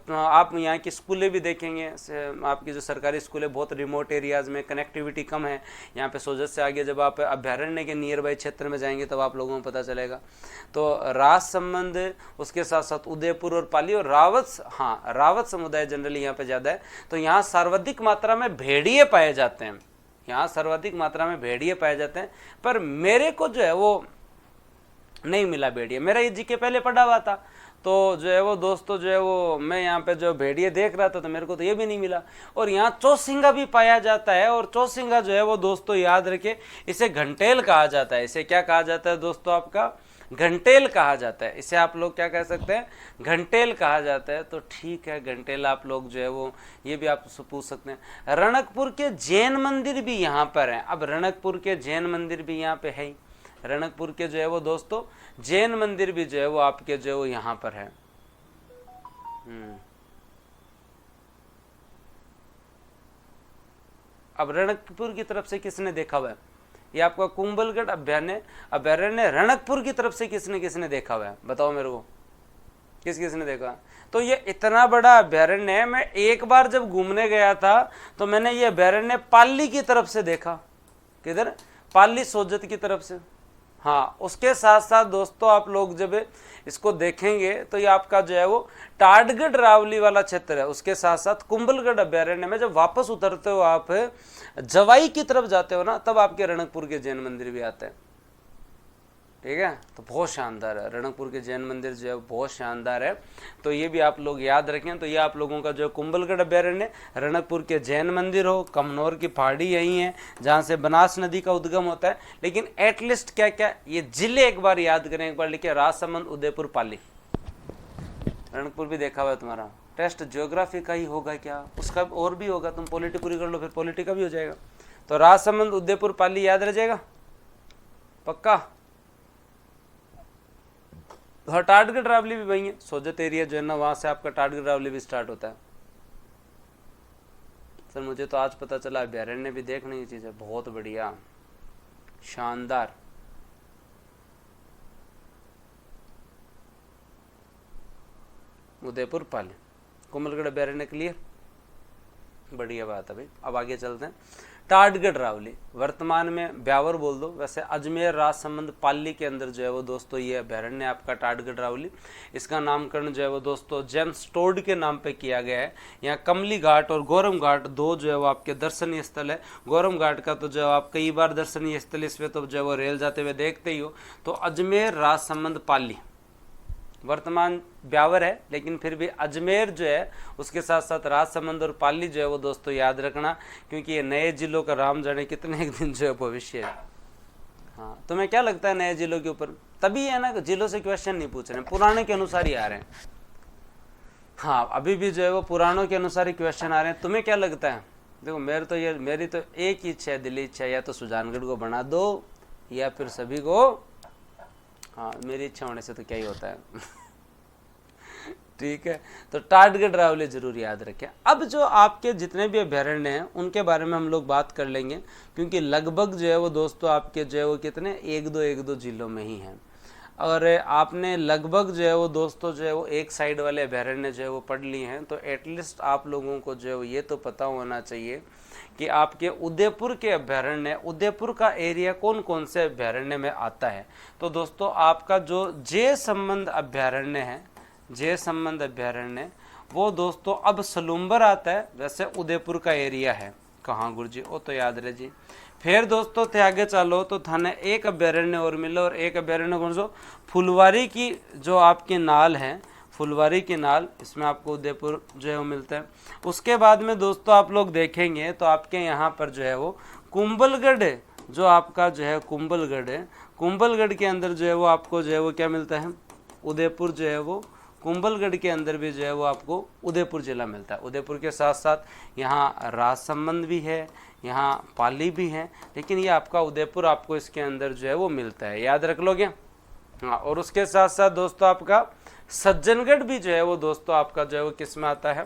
आप यहाँ की स्कूलें भी देखेंगे, आपकी जो सरकारी स्कूलें बहुत रिमोट एरियाज़ में, कनेक्टिविटी कम है यहाँ पे। सोजत से आगे जब आप अभ्यारण्य के नियर बाई क्षेत्र में जाएंगे तब आप लोगों को पता चलेगा। तो राजसमंद, उसके साथ साथ उदयपुर और पाली और रावत, हाँ रावत समुदाय जनरली यहाँ पे ज़्यादा है। तो यहाँ सर्वाधिक मात्रा में भेड़िए पाए जाते हैं, यहाँ सर्वाधिक मात्रा में भेड़िए पाए जाते हैं। पर मेरे को जो है वो नहीं मिला भेड़िए, मेरा ये जीके पहले पढ़ा हुआ था, तो जो है वो दोस्तों जो है वो मैं यहाँ पे जो भेड़िए देख रहा था तो मेरे को तो ये भी नहीं मिला। और यहाँ चौसिंगा भी पाया जाता है, और चौसिंगा जो है वो दोस्तों याद रखे, इसे घंटेल कहा जाता है। इसे क्या कहा जाता है दोस्तों, आपका घंटेल कहा जाता है। इसे आप लोग क्या कह सकते हैं, घंटेल कहा जाता है। तो ठीक है, घंटेल आप लोग जो है वो ये भी आप पूछ सकते हैं। रणकपुर के जैन मंदिर भी यहाँ पर हैं। अब रणकपुर के जैन मंदिर भी यहाँ पे है ही, रणकपुर के जो है वो दोस्तों जैन मंदिर भी जो है वो आपके जो है वो यहाँ पर है। अब रणकपुर की तरफ से किसने देखा हुआ है, ये आपका कुंभलगढ़ अभ्यारण्य रणकपुर की तरफ से किसने किसने देखा हुआ है, बताओ मेरे को, किसने देखा। तो ये इतना बड़ा अभ्यारण्य है। मैं एक बार जब घूमने गया था तो मैंने ये अभ्यारण्य पाली की तरफ से देखा। किधर, पाली सोजत की तरफ से। हाँ, उसके साथ साथ दोस्तों आप लोग जब इसको देखेंगे तो ये आपका जो है वो टाडगढ़ रावली वाला क्षेत्र है। उसके साथ साथ कुंभलगढ़ अभ्यारण्य में जब वापस उतरते हो आप जवाई की तरफ जाते हो ना, तब आपके रणकपुर के जैन मंदिर भी आते हैं। ठीक है, तो बहुत शानदार है रणकपुर के जैन मंदिर जो है बहुत शानदार है। तो ये भी आप लोग याद रखें। तो ये आप लोगों का जो कुंभलगढ़ अभ्यारण्य, रणकपुर के जैन मंदिर हो, कमनौर की पहाड़ी यही है जहाँ से बनास नदी का उद्गम होता है। लेकिन एटलीस्ट क्या क्या ये जिले एक बार याद करें, एक बार लिखिए, राजसमंद, उदयपुर, पाली। रणकपुर भी देखा हुआ है तुम्हारा। टेस्ट ज्योग्राफी का ही होगा क्या, उसका और भी होगा, तुम पॉलिटी पूरी कर लो फिर पॉलिटी का भी हो जाएगा। तो राजसमंद, उदयपुर, पाली याद रह जाएगा पक्का। हाँ, टाटगढ़ रावली भी वही है, सोजत एरिया जो है ना, वहां से आपका टाटगढ़ रावली भी स्टार्ट होता है। सर मुझे तो आज पता चला अभ्यारण्य भी देखने की चीज है, बहुत बढ़िया शानदार। उदयपुर, पाली, कुंभलगढ़ अभ्यारण्य क्लियर, बढ़िया बात है भाई। अब आगे चलते हैं। टाटगढ़ रावली वर्तमान में ब्यावर बोल दो, वैसे अजमेर, राजसमंद, पाली के अंदर जो है वो दोस्तों ये अभ्यारण्य आपका टाटगढ़ रावली। इसका नामकरण जो है वो दोस्तों जेम्स टोड के नाम पे किया गया है। यहाँ कमली घाट और गौरम घाट दो जो है वो आपके दर्शनीय स्थल है। गौरम घाट का तो जो आप कई बार दर्शनीय स्थल इस पे तो जो है वो रेल जाते हुए देखते ही हो। तो अजमेर, राजसमंद, पाली वर्तमान ब्यावर है, लेकिन फिर भी अजमेर जो है उसके साथ साथ राजसमंद और पाली जो है वो दोस्तों याद रखना, क्योंकि ये नए जिलों का राम जाने कितने एक दिन जो है भविष्य है। हाँ, तुम्हें क्या लगता है नए जिलों के ऊपर? तभी है ना, जिलों से क्वेश्चन नहीं पूछ रहे हैं, पुराने के अनुसार ही आ रहे हैं। हाँ, अभी भी जो है वो पुरानों के अनुसार ही क्वेश्चन आ रहे हैं। तुम्हें क्या लगता है? देखो मेरी तो एक ही इच्छा है, दिली इच्छा है, या तो सुजानगढ़ को बना दो या फिर सभी को। हाँ, मेरी इच्छा होने से तो क्या ही होता है। ठीक है, तो टाटगढ़ रावली जरूर याद रखें। अब जो आपके जितने भी अभ्यारण्य हैं उनके बारे में हम लोग बात कर लेंगे, क्योंकि लगभग जो है वो दोस्तों आपके जो है वो कितने एक दो जिलों में ही हैं। और आपने लगभग जो है वो दोस्तों जो है वो एक साइड वाले अभ्यारण्य जो है वो पढ़ लिए हैं। तो एटलीस्ट आप लोगों को जो है वो ये तो पता होना चाहिए कि आपके उदयपुर के अभ्यारण्य, उदयपुर का एरिया कौन कौन से अभ्यारण्य में आता है। तो दोस्तों आपका जो जय संबंध अभ्यारण्य है, जय संबंध अभ्यारण्य, वो दोस्तों अब सलूम्बर आता है, वैसे उदयपुर का एरिया है। कहाँ गुरु जी, वो तो याद रहे जी। फिर दोस्तों थे आगे चलो तो थाने एक अभ्यारण्य और मिला, और एक अभ्यारण्य कौन सा, फुलवारी की जो आपकी नाल है, फुलवारी की नाल, इसमें आपको उदयपुर जो है वो मिलता है। उसके बाद में दोस्तों आप लोग देखेंगे तो आपके यहाँ पर जो है वो कुंभलगढ़, जो आपका जो है कुंभलगढ़ है, कुंभलगढ़ के अंदर जो है वो आपको जो है वो क्या मिलता है, उदयपुर जो है वो, कुंभलगढ़ के अंदर भी जो है वो आपको उदयपुर जिला मिलता है। उदयपुर के साथ साथ यहाँ राजसमंद भी है, यहाँ पाली भी है, लेकिन ये आपका उदयपुर आपको इसके अंदर जो है वो मिलता है, याद रख लोगे। हाँ, और उसके साथ साथ दोस्तों आपका सज्जनगढ़ भी जो है वो दोस्तों आपका जो है वो किस में आता है,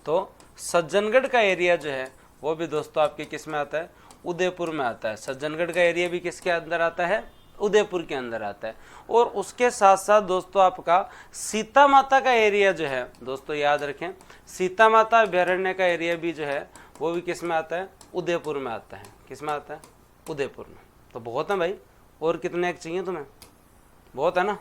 तो सज्जनगढ़ का एरिया जो है वो भी दोस्तों आपके किस में आता है, उदयपुर में आता है। सज्जनगढ़ का एरिया भी किसके अंदर आता है? उदयपुर के अंदर आता है। और उसके साथ साथ दोस्तों आपका सीता माता का एरिया जो है दोस्तों याद रखें, सीता माता अभ्यारण्य का एरिया भी जो है वो भी किस में आता है? उदयपुर में आता है। किस में आता है? उदयपुर में। तो बहुत है भाई, और कितने एक चाहिए तुम्हें? बहुत है ना।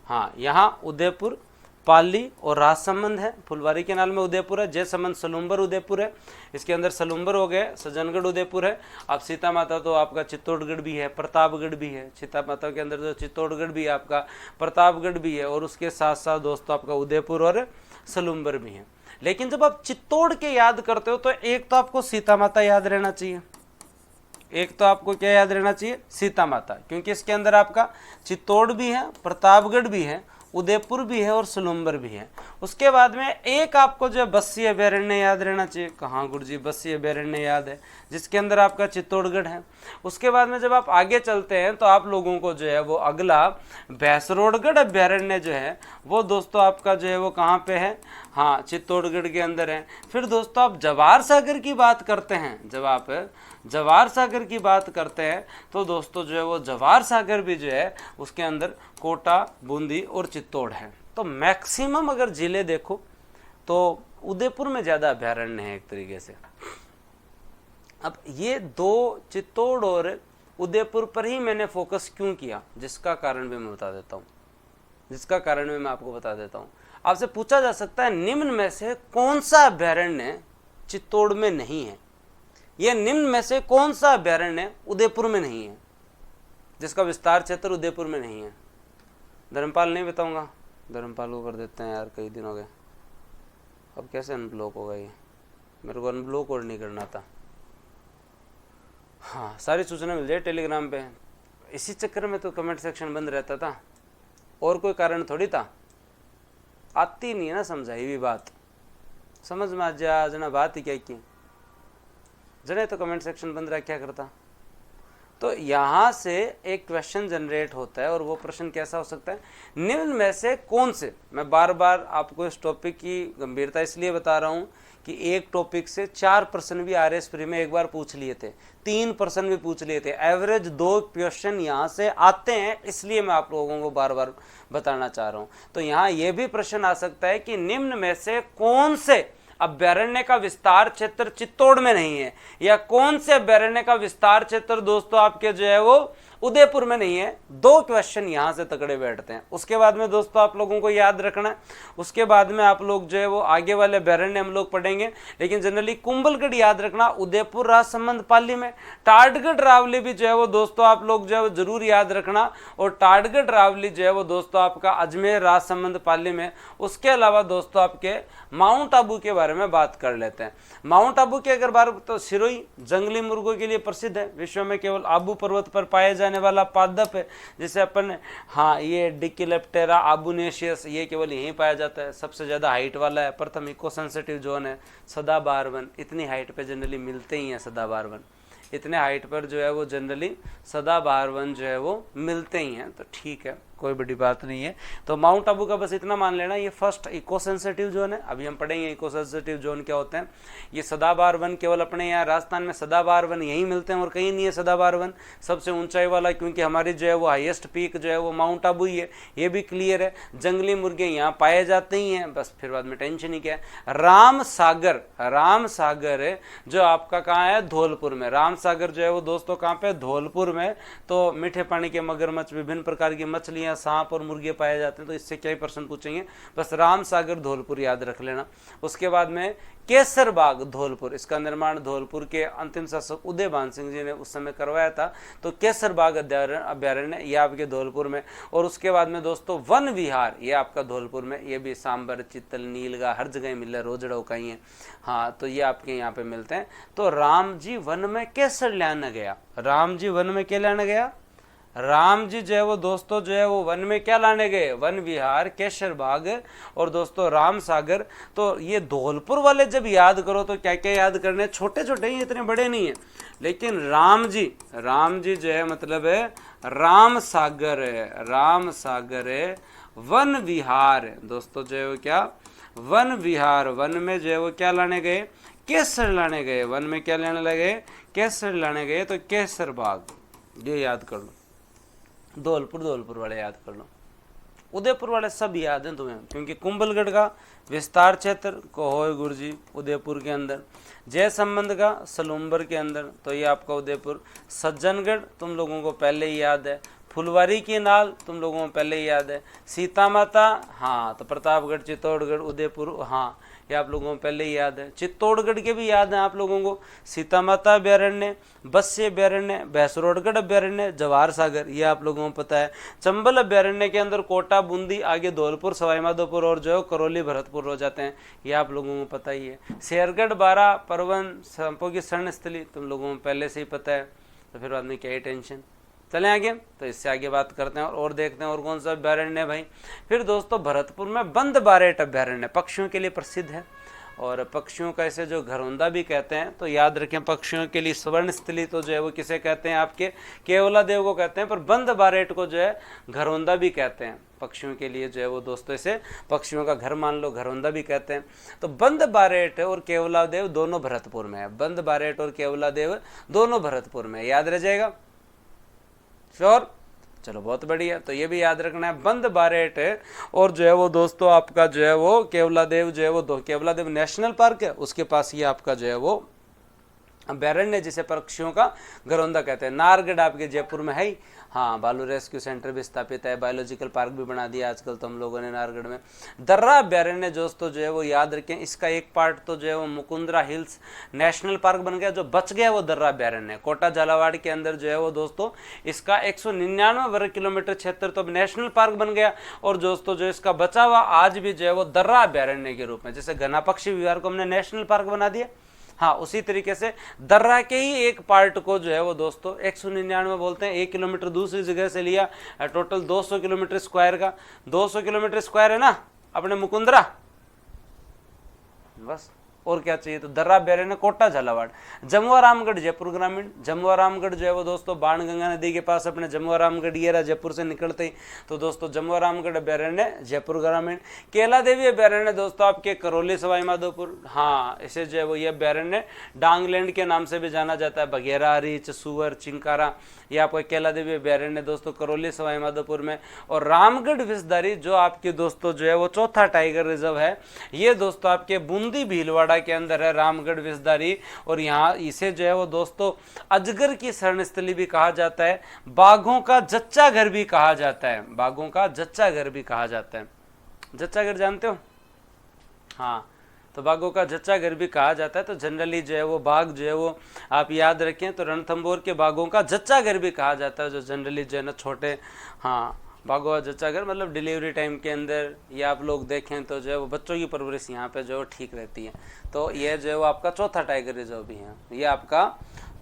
हाँ, यहाँ उदयपुर, पाली और राजसमंद है। फुलवारी के नाल में उदयपुर है। जयसमंद सलूम्बर उदयपुर है, इसके अंदर सलूम्बर हो गए। सज्जनगढ़ उदयपुर है। अब सीता माता तो आपका चित्तौड़गढ़ भी है, प्रतापगढ़ भी है। सीता माता के अंदर तो चित्तौड़गढ़ भी है, आपका प्रतापगढ़ भी है, और उसके साथ साथ दोस्तों आपका उदयपुर और सलूम्बर भी है। लेकिन जब आप चित्तौड़ के याद करते हो तो एक तो आपको सीता माता याद रहना चाहिए, एक तो आपको क्या याद रहना चाहिए? सीता माता, क्योंकि इसके अंदर आपका चित्तौड़ भी है, प्रतापगढ़ भी है, उदयपुर भी है और सलूम्बर भी है। उसके बाद में एक आपको जो बस्सी अभ्यारण्य याद रहना चाहिए। कहाँ गुरुजी? बस्सी अभ्यारण्य याद है, जिसके अंदर आपका चित्तौड़गढ़ है। उसके बाद में जब आप आगे चलते हैं तो आप लोगों को जो है वो अगला भैंसरोडगढ़ अभ्यारण्य जो है वो दोस्तों आपका जो है वो कहाँ पे है? हाँ, चित्तौड़गढ़ के अंदर है। फिर दोस्तों आप जवार सागर की बात करते हैं, जब आप जवार सागर की बात करते हैं तो दोस्तों जो है वो जवार सागर भी जो है उसके अंदर कोटा, बूंदी और चित्तौड़ है। तो मैक्सिमम अगर जिले देखो तो उदयपुर में ज़्यादा अभ्यारण्य है एक तरीके से। अब ये दो चित्तौड़ और उदयपुर पर ही मैंने फोकस क्यों किया, जिसका कारण भी मैं बता देता हूँ, जिसका कारण भी मैं आपको बता देता हूँ। आपसे पूछा जा सकता है निम्न में से कौन सा अभ्यारण्य चित्तौड़ में नहीं है, यह निम्न में से कौन सा अभ्यारण्य उदयपुर में नहीं है, जिसका विस्तार क्षेत्र उदयपुर में नहीं है? धर्मपाल नहीं बताऊंगा, धर्मपाल को कर देते हैं यार, कई दिन हो गए। अब कैसे अनब्लॉक होगा ये? मेरे को अनब्लॉक और नहीं करना था। हाँ, सारी सूचना मिल जाए टेलीग्राम पे। इसी चक्कर में तो कमेंट सेक्शन बंद रहता था, और कोई कारण थोड़ी था। आती नहीं है ना समझाई हुई बात, समझ में आ जा जना बात ही क्या की जने, तो कमेंट सेक्शन बंद रहा क्या करता। तो यहाँ से एक क्वेश्चन जनरेट होता है, और वो प्रश्न कैसा हो सकता है? निम्न में से कौन से, मैं बार बार आपको इस टॉपिक की गंभीरता इसलिए बता रहा हूँ कि एक टॉपिक से 4 प्रश्न भी आरएस प्री में एक बार पूछ लिए थे, 3 प्रश्न भी पूछ लिए थे, एवरेज 2 क्वेश्चन यहाँ से आते हैं, इसलिए मैं आप लोगों को बार बार बताना चाह रहा हूँ। तो यहाँ ये भी प्रश्न आ सकता है कि निम्न में से कौन से अभ्यारण्य का विस्तार क्षेत्र चित्तौड़ में नहीं है, या कौन से अभ्यारण्य का विस्तार क्षेत्र दोस्तों आपके जो है वो उदयपुर में नहीं है। 2 क्वेश्चन यहां से तगड़े बैठते हैं। उसके बाद में दोस्तों आप लोगों को याद रखना है, उसके बाद में आप लोग जो है वो आगे वाले अभ्यारण्य हम लोग पढ़ेंगे, लेकिन जनरली कुंभलगढ़ याद रखना, उदयपुर, राजसमंद, पाली में। टाटगढ़ रावली भी जो है वो दोस्तों आप लोग जो है वो जरूर याद रखना, और टाटगढ़ रावली जो है वो दोस्तों आपका अजमेर, राजसमंद, पाली में। उसके अलावा दोस्तों आपके माउंट आबू के बारे में बात कर लेते हैं। माउंट आबू की अगर बात, तो सिरोही जंगली मुर्गों के लिए प्रसिद्ध है, विश्व में केवल आबू पर्वत पर पाए जाने वाला पादप है, जिसे अपन, हाँ, ये डिकिलेप्टेरा आबूनेशियस, ये केवल यहीं पाया जाता है, सबसे ज़्यादा हाइट वाला है। प्रथम इको सेंसिटिव जोन है, सदाबहार वन, इतनी हाइट पे जनरली मिलते ही हैं सदाबहार वन, इतने हाइट पर जो है वो जनरली सदाबहार वन जो है वो मिलते ही हैं। तो ठीक है, कोई बड़ी बात नहीं है। तो माउंट आबू का बस इतना मान लेना, ये फर्स्ट इको सेंसिटिव जोन है। अभी हम पढ़ेंगे इको सेंसिटिव जोन क्या होते हैं। ये सदाबहार वन केवल अपने यहाँ राजस्थान में सदाबहार वन यहीं मिलते हैं, और कहीं नहीं है सदाबहार वन। सबसे ऊंचाई वाला, क्योंकि हमारी जो है वो हाईएस्ट पीक जो है वो माउंट आबू ही है, ये भी क्लियर है। जंगली मुर्गे यहाँ पाए जाते ही हैं, बस फिर बाद में टेंशन ही क्या है। राम सागर, राम सागर है जो आपका कहाँ है? धौलपुर में। राम सागर जो है वो दोस्तों कहाँ पे? धौलपुर में। तो मीठे पानी के मगरमच्छ, विभिन्न प्रकार की मछलियाँ, सांप और मुर्गे पाए जाते हैं। तो इससे क्या ही प्रश्न पूछेंगे, बस राम सागर धौलपुर याद रख लेना। उसके बाद में केसर बाग धौलपुर, इसका निर्माण धौलपुर के अंतिम शासक उदयभान सिंह जी ने उस समय करवाया था। तो केसर बाग अभ्यारण्य ये आपके धौलपुर में। और उसके बाद में दोस्तों वन विहार, ये आपका धौलपुर में, ये भी सांबर, चित्तल, नीलगा हर जगह मिल रहा है, रोजड़ो का ही है। हाँ, तो ये आपके यहाँ पे मिलते हैं। तो राम जी वन में केसर लाने गया, राम जी वन में क्या लाने गया? राम जी जो है वो दोस्तों जो है वो वन में क्या लाने गए? वन विहार, केसर बाग और दोस्तों राम सागर। तो ये धौलपुर वाले जब याद करो तो क्या क्या याद करने? छोटे छोटे ही, इतने बड़े नहीं है। लेकिन राम जी जो है मतलब है राम सागर है, राम सागर है, वन विहार है दोस्तों जो है वो क्या? वन विहार। वन में जो है वो क्या लाने गए? केसर लाने गए। वन में क्या लेने लगे? केसर लाने गए तो केसर बाग, ये याद कर लो। धौलपुर वाले याद कर लो। उदयपुर वाले सब याद हैं तुम्हें, क्योंकि कुंभलगढ़ का विस्तार क्षेत्र कोहोय गुरजी उदयपुर के अंदर, जय संबंध का सलूम्बर के अंदर, तो ये आपका उदयपुर। सज्जनगढ़ तुम लोगों को पहले ही याद है। फुलवारी की नाल तुम लोगों को पहले ही याद है। सीता माता, हाँ, तो प्रतापगढ़, चित्तौड़गढ़, उदयपुर, हाँ, ये आप लोगों को पहले ही याद है। चित्तौड़गढ़ के भी याद है आप लोगों को। सीता माता अभ्यारण्य, बस्य अभ्यारण्य, भैंसरोडगढ़ अभ्यारण्य, जवाहर सागर, ये आप लोगों को पता है। चंबल अभ्यारण्य के अंदर कोटा, बूंदी, आगे धौलपुर, सवाईमाधोपुर और जो करौली, भरतपुर हो जाते हैं, ये आप लोगों को पता ही है। शेरगढ़, बारा, परवन, सांपों की शरण स्थली तुम लोगों को पहले से ही पता है, तो फिर बाद में क्या ही टेंशन। चलें आगे, तो इससे आगे बात करते हैं और देखते हैं और कौन सा अभ्यारण्य है भाई। फिर दोस्तों भरतपुर में बंद बारेट अभ्यारण्य पक्षियों के लिए प्रसिद्ध है, और पक्षियों का इसे जो घरौंदा भी कहते हैं, तो याद रखें पक्षियों के लिए स्वर्ण स्थली तो जो है वो किसे कहते हैं, आपके केवला देव को कहते हैं, पर बंद बारेट को जो है घरौंदा भी कहते हैं। पक्षियों के लिए जो है वो दोस्तों इसे पक्षियों का घर मान लो, घरौंदा भी कहते हैं। तो बंद बारेट और केवला देव दोनों भरतपुर में है। बंद बारेट और केवला देव दोनों भरतपुर में, याद रह जाएगा, श्योर। चलो बहुत बढ़िया, तो ये भी याद रखना है। बंद बारेट और जो है वो दोस्तों आपका जो है वो केवला देव जो है वो केवला देव नेशनल पार्क है, उसके पास ये आपका जो है वो अभ्यारण्य जिसे पक्षियों का घरौंदा कहते हैं। नारगढ़ आपके जयपुर में है ही, हाँ, भालू रेस्क्यू सेंटर भी स्थापित है, बायोलॉजिकल पार्क भी बना दिया आजकल तो हम लोगों ने नारगढ़ में। दर्रा अभ्यारण्य दोस्तों जो है वो याद रखें, इसका एक पार्ट तो जो है वो मुकुंदरा हिल्स नेशनल पार्क बन गया, जो बच गया वो दर्रा अभ्यारण्य। कोटा झालावाड़ के अंदर जो है वो दोस्तों इसका 199 वर्ग किलोमीटर क्षेत्र तो अब नेशनल पार्क बन गया, और दोस्तों जो इसका बचा हुआ आज भी जो है वो दर्रा अभ्यारण्य के रूप में, जैसे घना पक्षी विहार को हमने नेशनल पार्क बना दिया, हाँ, उसी तरीके से दर्रा के ही एक पार्ट को जो है वो दोस्तों 199 बोलते हैं, 1 किलोमीटर दूसरी जगह से लिया, टोटल 200 किलोमीटर स्क्वायर का, 200 किलोमीटर स्क्वायर है ना अपने मुकुंदरा, बस और क्या चाहिए। तो दर्रा अभ्यारण्य कोटा झालावाड़। जमुआ रामगढ़ जयपुर ग्रामीण, जमुआ रामगढ़ जो है वो दोस्तों बाणगंगा नदी के पास अपने जमुआ रामगढ़ ये रहा जयपुर से निकलते ही, तो दोस्तों जमुआ रामगढ़ अभ्यारण्य जयपुर ग्रामीण। केला देवी अभ्यारण्य दोस्तों आपके करौली सवाईमाधोपुर, हाँ, इसे जो है वो ये अभ्यारण्य डांगलैंड के नाम से भी जाना जाता है। बघेरा, रीछ, सुअर, चिंकारा, ये आपको केला देवी अभ्यारण्य दोस्तों करौली सवाईमाधोपुर में। और रामगढ़ विषधारी जो आपके दोस्तों जो है वो चौथा टाइगर रिजर्व है, ये दोस्तों आपके बूंदी भीलवाड़ा के अंदर है रामगढ़ विषधारी, और यहाँ इसे जो है वो दोस्तों अजगर की शरण स्थली भी कहा जाता है, बाघों का जच्चा घर भी कहा जाता है, बाघों का जच्चा घर भी कहा जाता है। जच्चा घर जानते हो, हाँ, तो बाघों का जच्चा घर भी कहा जाता है। तो जनरली जो है वो बाघ जो है वो आप याद रखें तो रणथंभौर के बाघों का जच्चा घर भी कहा जाता है, जो जनरली जो है ना छोटे, हाँ, बाघों का जच्चा घर मतलब डिलीवरी टाइम के अंदर, या आप लोग देखें तो जो है वो बच्चों की परवरिश यहाँ पे जो है ठीक रहती है। तो ये जो है वो आपका चौथा टाइगर रिजर्व भी है, ये आपका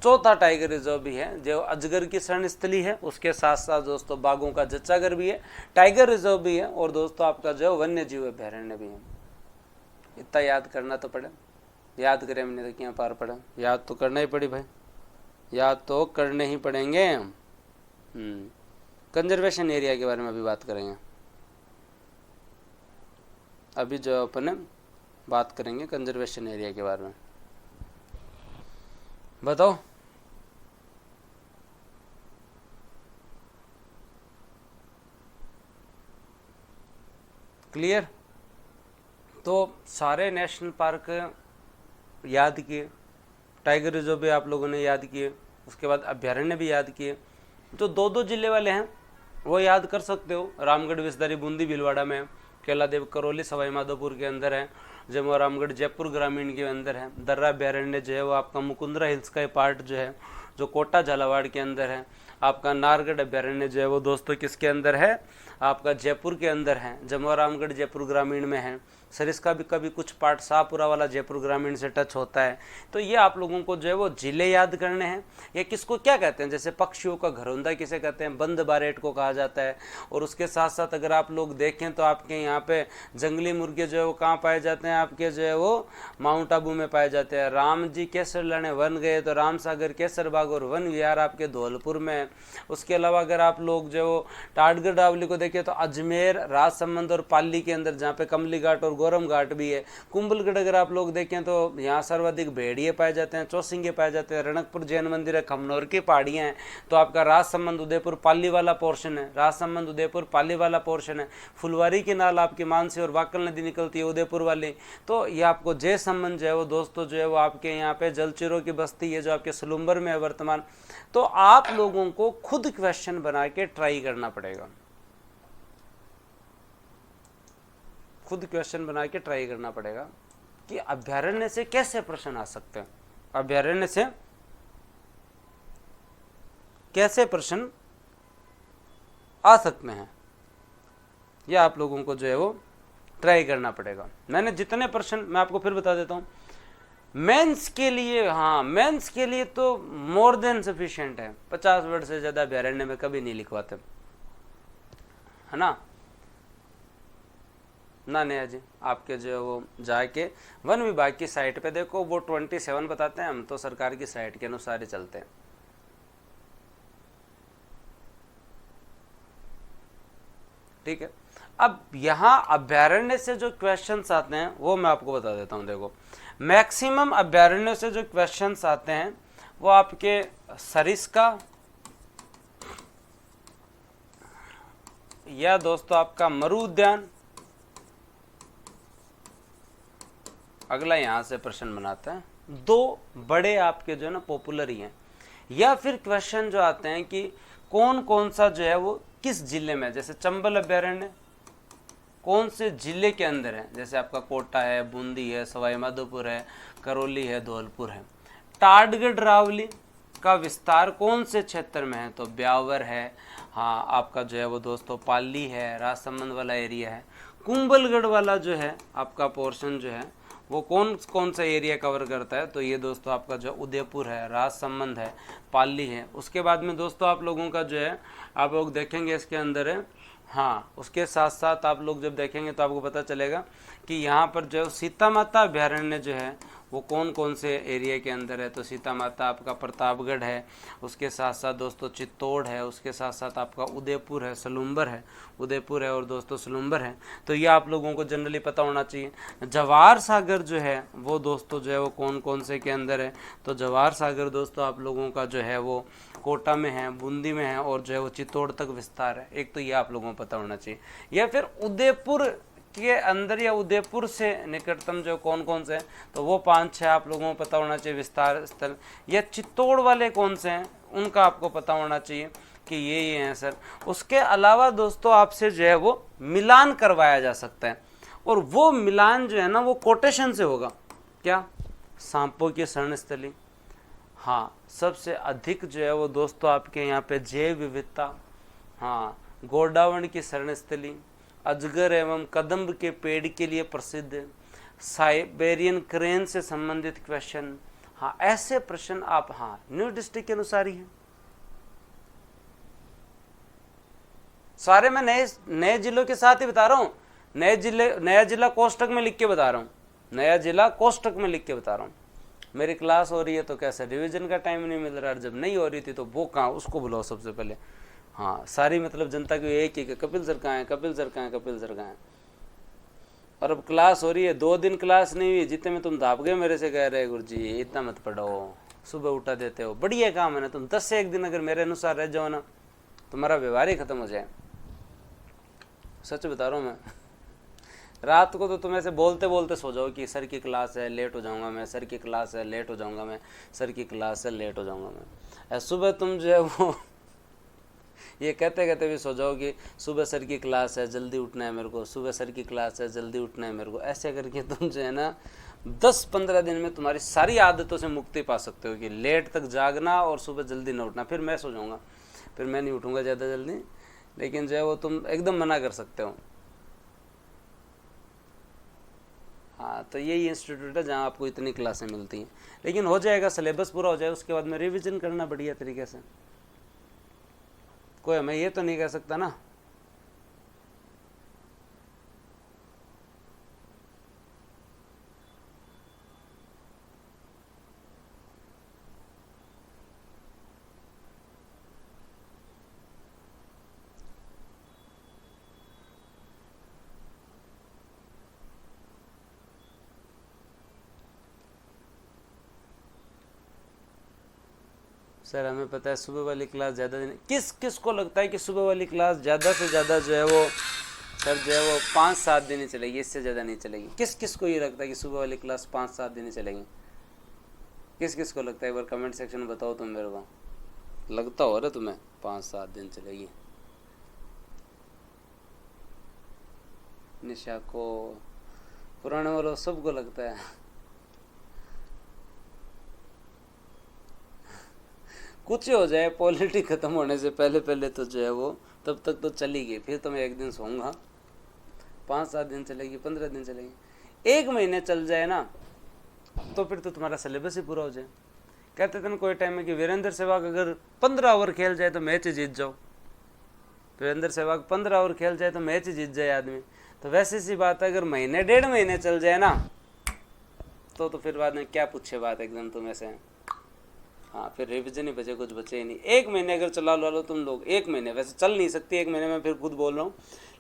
चौथा टाइगर रिजर्व भी है, जो अजगर की शरण स्थली है, उसके साथ साथ दोस्तों बाघों का जच्चा घर भी है, टाइगर रिजर्व भी है, और दोस्तों आपका जो है वन्य जीव अभ्यारण्य भी है। इतना याद करना तो पड़े, याद करें हमने तो क्या पार पड़ा, याद तो करना ही पड़ी भाई, याद तो करने ही पड़ेंगे। कंजर्वेशन एरिया के बारे में अभी बात करेंगे, अभी जो अपन बात करेंगे कंजर्वेशन एरिया के बारे में। बताओ, क्लियर? तो सारे नेशनल पार्क याद किए, टाइगर रिजर्व भी आप लोगों ने याद किए, उसके बाद अभ्यारण्य भी याद किए। जो 2-2 जिले वाले हैं वो याद कर सकते हो, रामगढ़ विषधारी बूंदी भीलवाड़ा में, केला देव करौली सवाईमाधोपुर के अंदर है, जमुआ रामगढ़ जयपुर ग्रामीण के अंदर है, दर्रा अभ्यारण्य जो है वो आपका मुकुंदरा हिल्स का पार्ट जो है जो कोटा झालावाड़ के अंदर है, आपका नारगढ़ अभ्यारण्य जो है वो दोस्तों किसके अंदर है, आपका जयपुर के अंदर है, जमुआ रामगढ़ जयपुर ग्रामीण में है, सरिस्का भी कभी कुछ पार्ट शाहपुरा वाला जयपुर ग्रामीण से टच होता है। तो ये आप लोगों को जो है वो जिले याद करने हैं। ये किसको क्या कहते हैं, जैसे पक्षियों का घरौंदा किसे कहते हैं, बंद बारेट को कहा जाता है। और उसके साथ साथ अगर आप लोग देखें तो आपके यहाँ पे जंगली मुर्गे जो है वो कहाँ पाए जाते हैं, आपके जो है वो माउंट आबू में पाए जाते हैं। राम जी केसर लाने वन गए तो राम सागर केसर बाग और वन विहार आपके धौलपुर में है। उसके अलावा अगर आप लोग जो टाटगढ़ डावली को देखें तो अजमेर, राजसमंद और पाली के अंदर, जहाँ पे कमली घाट और गोरम घाट भी है। कुंभलगढ़ अगर आप लोग देखें तो यहाँ सर्वाधिक भेड़िए पाए जाते हैं, चौसिंगे पाए जाते हैं। रणकपुर जैन मंदिर है, खमनौर की पहाड़ियाँ हैं। तो आपका राजसमंद उदयपुर पाली वाला पोर्शन है, राजसमंद उदयपुर पाली वाला पोर्शन है। फुलवारी की नाल आपकी मानसी और वाकल नदी निकलती है उदयपुर वाली। तो ये आपको जय संबंध जो है वो दोस्तों जो है वो आपके यहाँ पे जलचिरों की बस्ती है जो आपके सलूम्बर में है वर्तमान। तो आप लोगों को खुद क्वेश्चन बना के ट्राई करना पड़ेगा, खुद क्वेश्चन बना के ट्राई करना पड़ेगा कि अभ्यारण्य से कैसे प्रश्न आ सकते हैं, अभ्यारण्य से कैसे प्रश्न आ सकते हैं, यह आप लोगों को जो है वो ट्राई करना पड़ेगा। मैंने जितने प्रश्न मैं आपको फिर बता देता हूं, मेंस के लिए, हाँ मेंस के लिए तो मोर देन सफिशिएंट है। 50 वर्ड से ज्यादा अभ्यारण्य में कभी नहीं लिखवाते, है ना नया जी। आपके जो है वो जाके वन विभाग की साइट पे देखो, वो 27 बताते हैं, हम तो सरकार की साइट के अनुसार ही चलते हैं। ठीक है, अब यहां अभ्यारण्य से जो क्वेश्चंस आते हैं वो मैं आपको बता देता हूं। देखो मैक्सिमम अभ्यारण्य से जो क्वेश्चंस आते हैं वो आपके सरिस्का या दोस्तों आपका मरु उद्यान, अगला यहां से प्रश्न बनाते हैं। दो बड़े आपके जो है ना पॉपुलर ही हैं। या फिर क्वेश्चन जो आते हैं कि कौन कौन सा जो है वो किस जिले में, जैसे चंबल अभ्यारण्य कौन से जिले के अंदर है, जैसे आपका कोटा है, बूंदी है, सवाई माधोपुर है, करौली है, धौलपुर है। टाटगढ़ रावली का विस्तार कौन से क्षेत्र में है, तो ब्यावर है, हाँ आपका जो है वो दोस्तों पाली है, राजसमंद वाला एरिया है। कुंभलगढ़ वाला जो है आपका पोर्शन जो है वो कौन कौन सा एरिया कवर करता है, तो ये दोस्तों आपका जो उदयपुर है, राजसमंद है, पाली है। उसके बाद में दोस्तों आप लोगों का जो है आप लोग देखेंगे इसके अंदर है, हाँ उसके साथ साथ आप लोग जब देखेंगे तो आपको पता चलेगा कि यहाँ पर जो सीता माता अभ्यारण्य जो है वो कौन कौन से एरिया के अंदर है। तो सीता माता आपका प्रतापगढ़ है, उसके साथ साथ दोस्तों चित्तौड़ है, उसके साथ साथ आपका उदयपुर है, सलूम्बर है, उदयपुर है और दोस्तों सलूम्बर है। तो ये आप लोगों को जनरली पता होना चाहिए। जवाहर सागर जो है वो दोस्तों जो है वो कौन कौन से के अंदर है, तो जवाहर सागर दोस्तों आप लोगों का जो है वो कोटा में है, बूंदी में है और जो है वो चित्तौड़ तक विस्तार है। एक तो ये आप लोगों को पता होना चाहिए। या फिर उदयपुर के अंदर या उदयपुर से निकटतम जो कौन कौन से हैं, तो वो 5-6 आप लोगों को पता होना चाहिए विस्तार स्थल। या चित्तौड़ वाले कौन से हैं उनका आपको पता होना चाहिए कि ये हैं सर। उसके अलावा दोस्तों आपसे जो है वो मिलान करवाया जा सकता है, और वो मिलान जो है ना वो कोटेशन से होगा। क्या? सांपों की शरणस्थली, हाँ सबसे अधिक जो है वो दोस्तों आपके यहाँ पे जैव विविधता, हाँ गोडावण की शरणस्थली, अजगर एवं कदम्ब के पेड़ के लिए प्रसिद्ध, साइबेरियन क्रेन से संबंधित क्वेश्चन, हाँ ऐसे प्रश्न आप हाँ न्यू डिस्ट्रिक्ट के अनुसार ही हैं सारे। मैं नए जिलों के साथ ही बता रहा हूँ, नया जिला कोष्टक में लिख के बता रहा हूँ, नया जिला कोष्टक में लिख के बता रहा हूँ। मेरी क्लास हो रही है तो कैसे रिवीजन का टाइम नहीं मिल रहा, जब नहीं हो रही थी तो वो कहाँ, उसको बुलाओ सबसे पहले। हाँ सारी मतलब जनता की एक ही कपिल सर कहाँ है, कपिल सर कहाँ है, कपिल सर कहाँ है। और अब क्लास हो रही है, 2 दिन क्लास नहीं हुई, जितने में तुम धाप गए मेरे से कह रहे गुरुजी इतना मत पढ़ो, सुबह उठा देते हो, बढ़िया काम है ना। तुम 10 से 1 दिन अगर मेरे अनुसार रह जाओ ना, तुम्हारा व्यवहार ही खत्म हो जाए। सच बता रहा हूँ मैं। रात को तो तुम ऐसे बोलते बोलते सो जाओ कि सर की क्लास है लेट हो जाऊंगा मैं, सर की क्लास है लेट हो जाऊंगा मैं, सर की क्लास है लेट हो जाऊंगा मैं। सुबह तुम जो है वो ये कहते कहते भी सो जाओ कि सुबह सर की क्लास है जल्दी उठना है मेरे को, सुबह सर की क्लास है जल्दी उठना है मेरे को। ऐसे करके तुम जो है ना 10-15 दिन में तुम्हारी सारी आदतों से मुक्ति पा सकते हो कि लेट तक जागना और सुबह जल्दी न उठना। फिर मैं सो जाऊँगा, फिर मैं नहीं उठूँगा ज़्यादा जल्दी, लेकिन जो है वो तुम एकदम मना कर सकते हो। हाँ तो यही इंस्टीट्यूट है जहाँ आपको इतनी क्लासें मिलती हैं। लेकिन हो जाएगा, सिलेबस पूरा हो जाए उसके बाद में रिवीजन करना बढ़िया तरीके से। कोई हमें ये तो नहीं कह सकता ना सर हमें पता है सुबह वाली क्लास ज़्यादा दिन, किस को लगता है कि सुबह वाली क्लास ज़्यादा से ज़्यादा जो है वो सर जो है वो 5-7 दिन ही चलेगी, इससे ज़्यादा नहीं चलेगी? किस को ये लगता है कि सुबह वाली क्लास 5-7 दिन ही चलेगी? किस को लगता है? एक बार कमेंट सेक्शन में बताओ तुम मेरे को, लगता हो रहा तुम्हें 5-7 दिन चलेगी? निशा को, पुराने वालों सबको लगता है। कुछ हो जाए, पॉलिटिक्स खत्म होने से पहले तो जो है वो तब तक तो चलेगी, फिर तो मैं एक दिन सोऊंगा। 5-7 दिन चलेगी, 15 दिन चलेगी, 1 महीने चल जाए ना तो फिर तो तुम्हारा सिलेबस ही पूरा हो जाए। कहते थे ना कोई टाइम में कि वीरेंद्र सहवाग अगर 15 ओवर खेल जाए तो मैच जीत जाओ, वीरेंद्र सहवाग 15 ओवर खेल जाए तो मैच जीत जाए आदमी। तो वैसे सी बात है, अगर महीने 1.5 महीने चल जाए ना तो फिर बाद में क्या पूछे बात एकदम तुम्हें से। हाँ, फिर रिविजन ही बचे, कुछ बचे ही नहीं। 1 महीने अगर चला लो तुम लोग, 1 महीने वैसे चल नहीं सकती 1 महीने में, फिर खुद बोल रहा हूँ,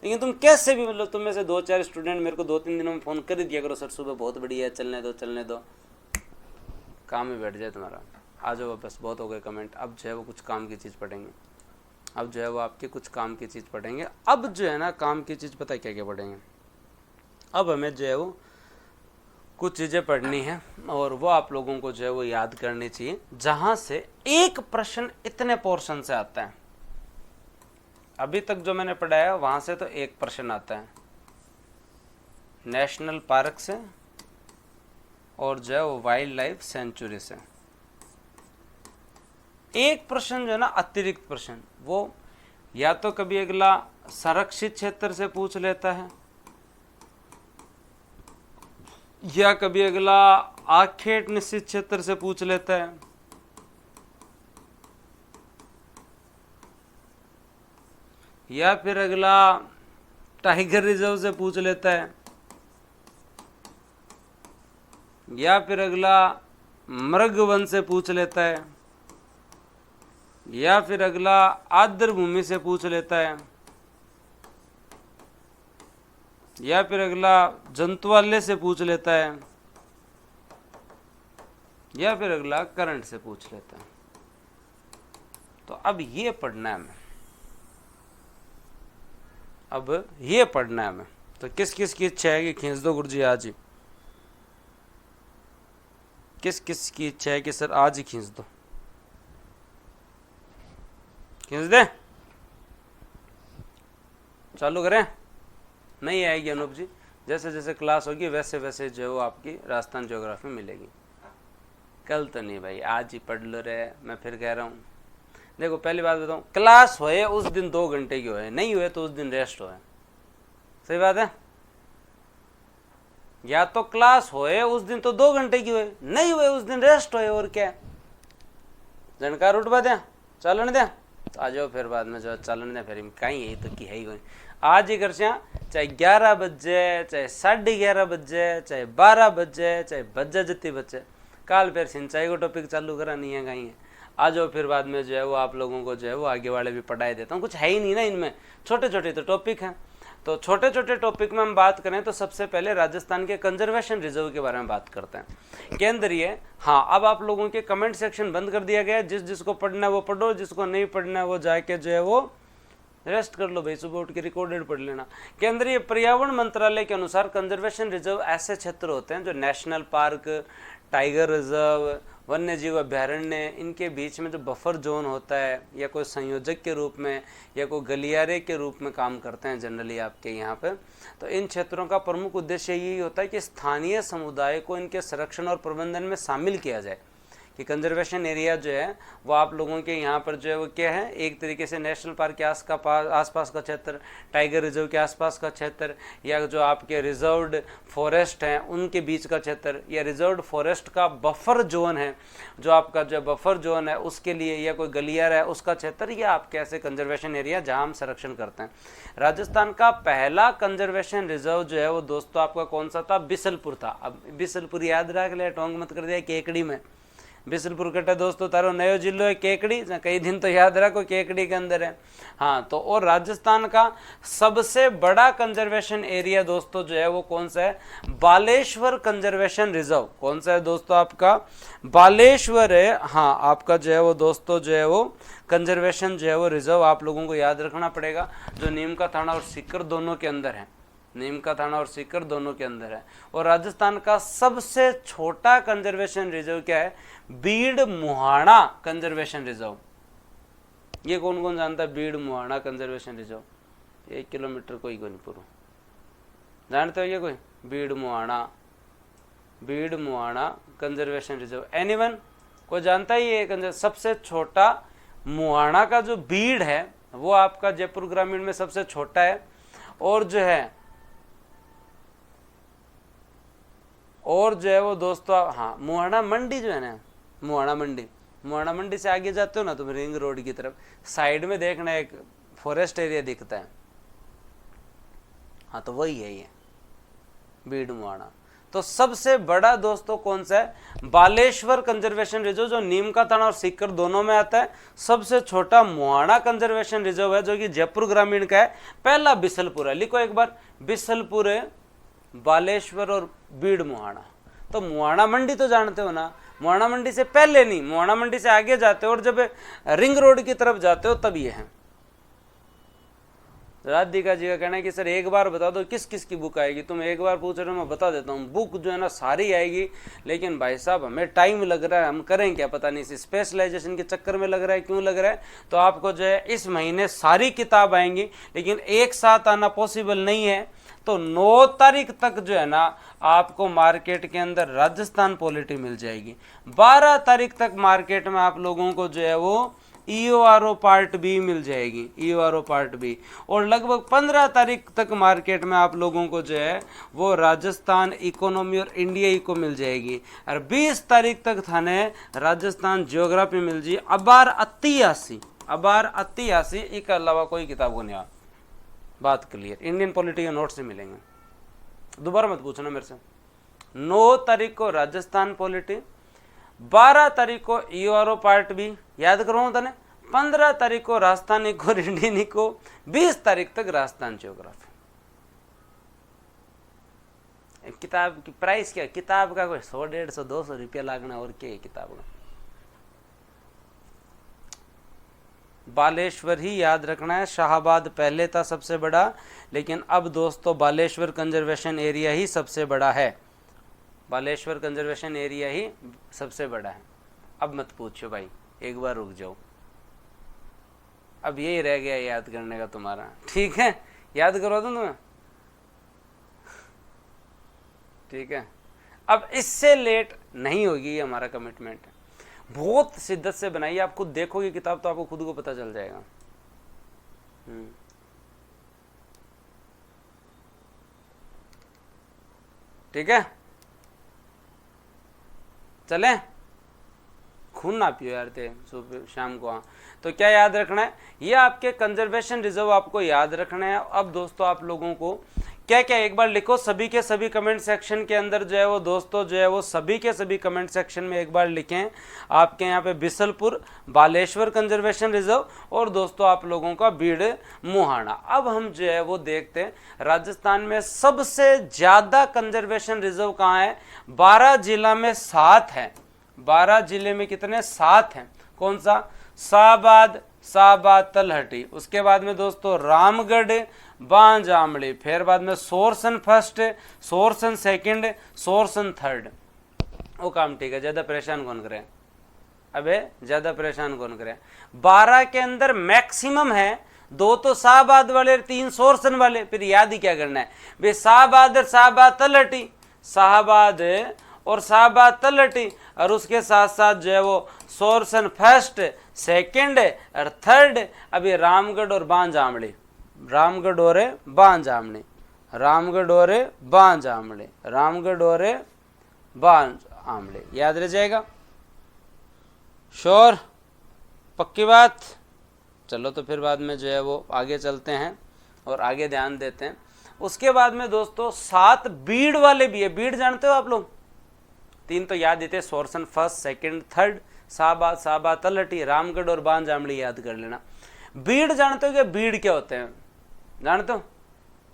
लेकिन तुम कैसे भी मतलब तुम में से 2-4 स्टूडेंट मेरे को 2-3 दिनों में फ़ोन कर ही दिया करो, सर सुबह बहुत बढ़िया है, चलने दो, काम में बैठ जाए तुम्हारा। आ जाओ बस, बहुत हो गए कमेंट, अब जो है वो कुछ काम की चीज़ पढ़ेंगे, अब जो है वो आपकी कुछ काम की चीज़ पढ़ेंगे। अब जो है ना काम की चीज़ पता है क्या क्या पढ़ेंगे? अब हमें जो है वो कुछ चीज़ें पढ़नी है और वो आप लोगों को जो है वो याद करनी चाहिए, जहाँ से एक प्रश्न इतने पोर्शन से आता है। अभी तक जो मैंने पढ़ाया वहाँ से तो एक प्रश्न आता है, नेशनल पार्क से और जो है वो वाइल्ड लाइफ सेंचुरी से। एक प्रश्न जो है ना अतिरिक्त प्रश्न, वो या तो कभी अगला संरक्षित क्षेत्र से पूछ लेता है, या कभी अगला आखेट निश्चित क्षेत्र से पूछ लेता है, या फिर अगला टाइगर रिजर्व से पूछ लेता है, या फिर अगला मृगवन से पूछ लेता है, या फिर अगला आर्द्र भूमि से पूछ लेता है, या फिर अगला जंतुआलय से पूछ लेता है, या फिर अगला करंट से पूछ लेता है। तो अब ये पढ़ना है हमें, अब ये पढ़ना है हमें। तो किस किस की इच्छा है कि खींच दो गुरुजी आज ही? किस किस की इच्छा है कि सर आज ही खींच दो? खींच दे, चालू करें? नहीं आएगी अनूप जी, जैसे जैसे क्लास होगी वैसे वैसे जो है वो आपकी राजस्थान ज्योग्राफी मिलेगी। कल तो नहीं भाई, आज ही पढ़ लो रे, मैं फिर कह रहा हूँ। देखो पहली बात बताऊँ, क्लास होए उस दिन 2 घंटे की होए, नहीं हुए तो उस दिन रेस्ट होए। सही बात है? या तो क्लास होए उस दिन तो 2 घंटे की होए, नहीं हुए उस दिन रेस्ट होए, और क्या? जानकार उठवा दें, चलन दें, तो आ जाओ फिर बाद में जो चलन दें, फिर कहीं यही तो की है ही। आज ही कर चाहे 11 बजे, चाहे 11:30 बजे, चाहे 12 बजे, चाहे बजे जितनी बचे, काल फिर सिंचाई को टॉपिक चालू करा नहीं है कहीं है। आ जाओ फिर बाद में जो है वो आप लोगों को जो है वो आगे वाले भी पढ़ाई देता हूँ, कुछ है ही नहीं ना इनमें, छोटे छोटे तो टॉपिक हैं। तो छोटे छोटे टॉपिक में हम बात करें तो सबसे पहले राजस्थान के कंजर्वेशन रिजर्व के बारे में बात करते हैं, केंद्रीय। हाँ, अब आप लोगों के कमेंट सेक्शन बंद कर दिया गया, जिसको पढ़ना है वो पढ़ो, जिसको नहीं पढ़ना है वो जाके जो है वो रेस्ट कर लो भाई, सुबह उठ के रिकॉर्डेड पढ़ लेना। केंद्रीय पर्यावरण मंत्रालय के अनुसार कंजर्वेशन रिजर्व ऐसे क्षेत्र होते हैं जो नेशनल पार्क, टाइगर रिजर्व, वन्य जीव अभ्यारण्य, इनके बीच में जो बफर जोन होता है, या कोई संयोजक के रूप में या कोई गलियारे के रूप में काम करते हैं जनरली आपके यहाँ पे। तो इन क्षेत्रों का प्रमुख उद्देश्य यही होता है कि स्थानीय समुदाय को इनके संरक्षण और प्रबंधन में शामिल किया जाए। कि कंजर्वेशन एरिया जो है वो आप लोगों के यहाँ पर जो है वो क्या है, एक तरीके से नेशनल पार्क के आसपास का क्षेत्र, टाइगर रिजर्व के आसपास का क्षेत्र, या जो आपके रिजर्व्ड फॉरेस्ट हैं उनके बीच का क्षेत्र, या रिजर्व्ड फॉरेस्ट का बफर जोन है, जो आपका जो बफर जोन है उसके लिए, या कोई गलियारा है उसका क्षेत्र, या आपके ऐसे कंजर्वेशन एरिया जहाँ हम संरक्षण करते हैं। राजस्थान का पहला कंजर्वेशन रिजर्व जो है वो दोस्तों आपका कौन सा था? बिसलपुर था। अब बिसलपुर याद रख ले, टोंग मत कर दिया केकड़ी में। बिसलपुर कटे दोस्तों तारो नयो जिलो है केकड़ी, कई दिन तो याद रखो केकड़ी के अंदर है। हाँ तो और राजस्थान का सबसे बड़ा कंजर्वेशन एरिया दोस्तों जो है वो कौन सा है, बालेश्वर कंजर्वेशन रिजर्व। कौन सा है दोस्तों आपका, बालेश्वर है। हाँ आपका जो है वो दोस्तों जो है वो कंजर्वेशन जो है वो रिजर्व आप लोगों को याद रखना पड़ेगा, जो नीम का थाना और सीकर दोनों के अंदर है, नीम का थाना और सीकर दोनों के अंदर है। और राजस्थान का सबसे छोटा कंजर्वेशन रिजर्व क्या है, बीड़ मुहाना कंजर्वेशन रिजर्व। ये कौन कौन जानता है बीड़ मुहाना कंजर्वेशन रिजर्व, 1 किलोमीटर कोई को नहीं पूरा जानते हो ये कोई, बीड़ मुहाना कंजर्वेशन रिजर्व, एनीवन कोई जानता ही है? सबसे छोटा मुहाना का जो बीड़ है वो आपका जयपुर ग्रामीण में सबसे छोटा है। और जो है वो दोस्तों हाँ मुहाना मंडी जो है ना, मुहाना मंडी से आगे जाते हो ना तुम रिंग रोड की तरफ, साइड में देखना एक फॉरेस्ट एरिया दिखता है, हाँ तो वही है ये बीड़ मुहाना। तो सबसे बड़ा दोस्तों कौन सा है, बालेश्वर कंजर्वेशन रिजर्व जो नीम का थाना और सीकर दोनों में आता है। सबसे छोटा मुहाना कंजर्वेशन रिजर्व है जो कि जयपुर ग्रामीण का है। पहला बिसलपुर है, लिखो एक बार, बिसलपुर है, बालेश्वर और बीड़ मुहाना। तो मुहाना मंडी तो जानते हो ना, मुहाना मंडी से पहले नहीं, मुहाना मंडी से आगे जाते हो और जब रिंग रोड की तरफ जाते हो तब ये है। राधिका जी का कहना है कि सर एक बार बता दो किस किस की बुक आएगी, तुम एक बार पूछ रहे हो मैं बता देता हूँ। बुक जो है ना सारी आएगी, लेकिन भाई साहब हमें टाइम लग रहा है, हम करें क्या पता नहीं, इस स्पेशलाइजेशन के चक्कर में लग रहा है, क्यों लग रहा है। तो आपको जो है इस महीने सारी किताब आएंगी, लेकिन एक साथ आना पॉसिबल नहीं है। तो 9 तारीख तक जो है ना आपको मार्केट के अंदर राजस्थान पॉलिटी मिल जाएगी। 12 तारीख तक मार्केट में आप लोगों को जो है वो EORO पार्ट बी मिल जाएगी, EORO पार्ट बी। और लगभग 15 तारीख तक मार्केट में आप लोगों को जो है वो राजस्थान इकोनॉमी और इंडिया इको मिल जाएगी। और 20 तारीख तक थाने राजस्थान ज्योग्राफी मिल जाए। अबार 88 इसके अलावा कोई किताब को नहीं आ, बात क्लियर। इंडियन पॉलिटी के नोट से मिलेंगे, दोबारा मत पूछना मेरे से। 9 तारीख को राजस्थान पॉलिटी, 12 तारीख को EORO पार्ट बी याद करो तने, 15 तारीख को राजस्थान इको इंडियन इको, 20 तारीख तक राजस्थान ज्योग्राफी। किताब की प्राइस क्या, किताब का कोई 100, 150, 200 रुपया लागना, और क्या है किताब का। बालेश्वर ही याद रखना है, शाहबाद पहले था सबसे बड़ा, लेकिन अब दोस्तों बालेश्वर कंजर्वेशन एरिया ही सबसे बड़ा है, बालेश्वर कंजर्वेशन एरिया ही सबसे बड़ा है। अब मत पूछो भाई, एक बार रुक जाओ, अब यही रह गया याद करने का तुम्हारा, ठीक है, याद करो तो तुम्हें, ठीक है। अब इससे लेट नहीं होगी, ये हमारा कमिटमेंट है। बहुत शिद्दत से बनाइए, आप खुद देखोगे किताब तो आपको खुद को पता चल जाएगा। ठीक है, चले, खून ना पियो यार थे सुबह शाम को। हाँ तो क्या याद रखना है, ये आपके कंजर्वेशन रिजर्व आपको याद रखना है। अब दोस्तों आप लोगों को क्या क्या एक बार लिखो, सभी के सभी कमेंट सेक्शन के अंदर जो है वो दोस्तों जो है वो सभी के सभी कमेंट सेक्शन में एक बार लिखें आपके यहाँ पे बिसलपुर, बालेश्वर कंजर्वेशन रिजर्व और दोस्तों आप लोगों का बीड़ मुहाना। अब हम जो है वो देखते हैं राजस्थान में सबसे ज्यादा कंजर्वेशन रिजर्व कहाँ है। 12 जिला में 7 है, 12 जिले में कितने, 7 हैं। कौन सा, शाहबाद, तलहटी, उसके बाद में दोस्तों रामगढ़, बांज आमली, फिर बाद में Sorsan first, Sorsan second, Sorsan third. वो काम ठीक है, ज्यादा परेशान कौन करे, अबे ज्यादा परेशान कौन करे। 12 के अंदर मैक्सिमम है, 2 तो शाहबाद वाले, 3 सोरसन वाले, फिर याद ही क्या करना है वे, शाहबाद और शाहबाद तलहटी, शाहबाद और शाहबाद तलहटी, और उसके साथ साथ जो है वो सोरसन फर्स्ट, सेकंड और थर्ड। अभी रामगढ़ और बांज आमली, रामगढ़ और बांज आमली, रामगढ़ और बांज आमली, रामगढ़ और बांज आमली, याद रह जाएगा। श्योर, पक्की बात। चलो तो फिर बाद में जो है वो आगे चलते हैं और आगे ध्यान देते हैं। उसके बाद में दोस्तों 7 बीड़ वाले भी है। बीड़ जानते हो आप लोग, तीन तो याद ही थे, सोरसन फर्स्ट सेकंड थर्ड, साबा साबा तलहटी रामगढ़ और बान जामड़ी याद कर लेना। बीड़ जानते हो क्या, बीड़ क्या होते हैं जानते हो?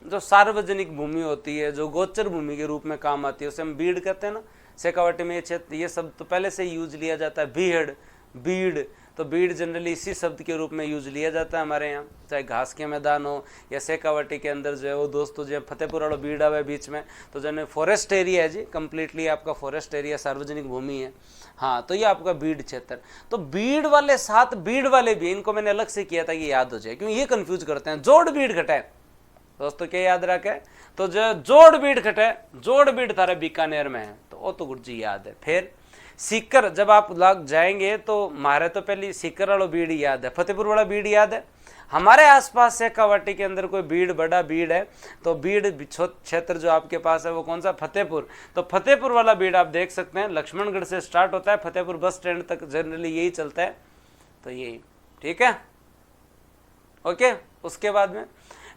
जो सार्वजनिक भूमि होती है, जो गोचर भूमि के रूप में काम आती है, उसे हम बीड़ कहते हैं ना। शेखावाटी में ये शब्द तो पहले से यूज लिया जाता है, बीहड़ बीड़, तो बीड़ जनरली इसी शब्द के रूप में यूज लिया जाता है हमारे यहाँ, चाहे घास के मैदान हो या शेखावाटी के अंदर जो है वो दोस्तों जो फतेहपुर वाला बीड़ आवे बीच में, तो जो फॉरेस्ट एरिया है जी, कंप्लीटली आपका फॉरेस्ट एरिया सार्वजनिक भूमि है। हाँ, तो ये आपका बीड़ क्षेत्र। तो बीड़ वाले साथ बीड़ वाले भी, इनको मैंने अलग से किया था कि याद हो जाए, क्योंकि ये कंफ्यूज करते हैं। जोड़ बीड़ घटे दोस्तों, क्या याद रखे, तो जो जोड़ बीड़ घटे, जोड़ बीड़ थारे बीकानेर में है, तो वो तो गुरुजी याद है। फिर सीकर, जब आप लग जाएंगे तो मारे तो पहले सीकर वाला बीड़ याद है, फतेहपुर वाला बीड़ याद है। हमारे आसपास शेखावाटी के अंदर कोई बीड़, बड़ा बीड़ है, तो बीड़ क्षेत्र जो आपके पास है वो कौन सा, फतेहपुर। तो फतेहपुर वाला बीड़ आप देख सकते हैं, लक्ष्मणगढ़ से स्टार्ट होता है, फतेहपुर बस स्टैंड तक जनरली यही चलता है, तो यही ठीक है, ओके। उसके बाद में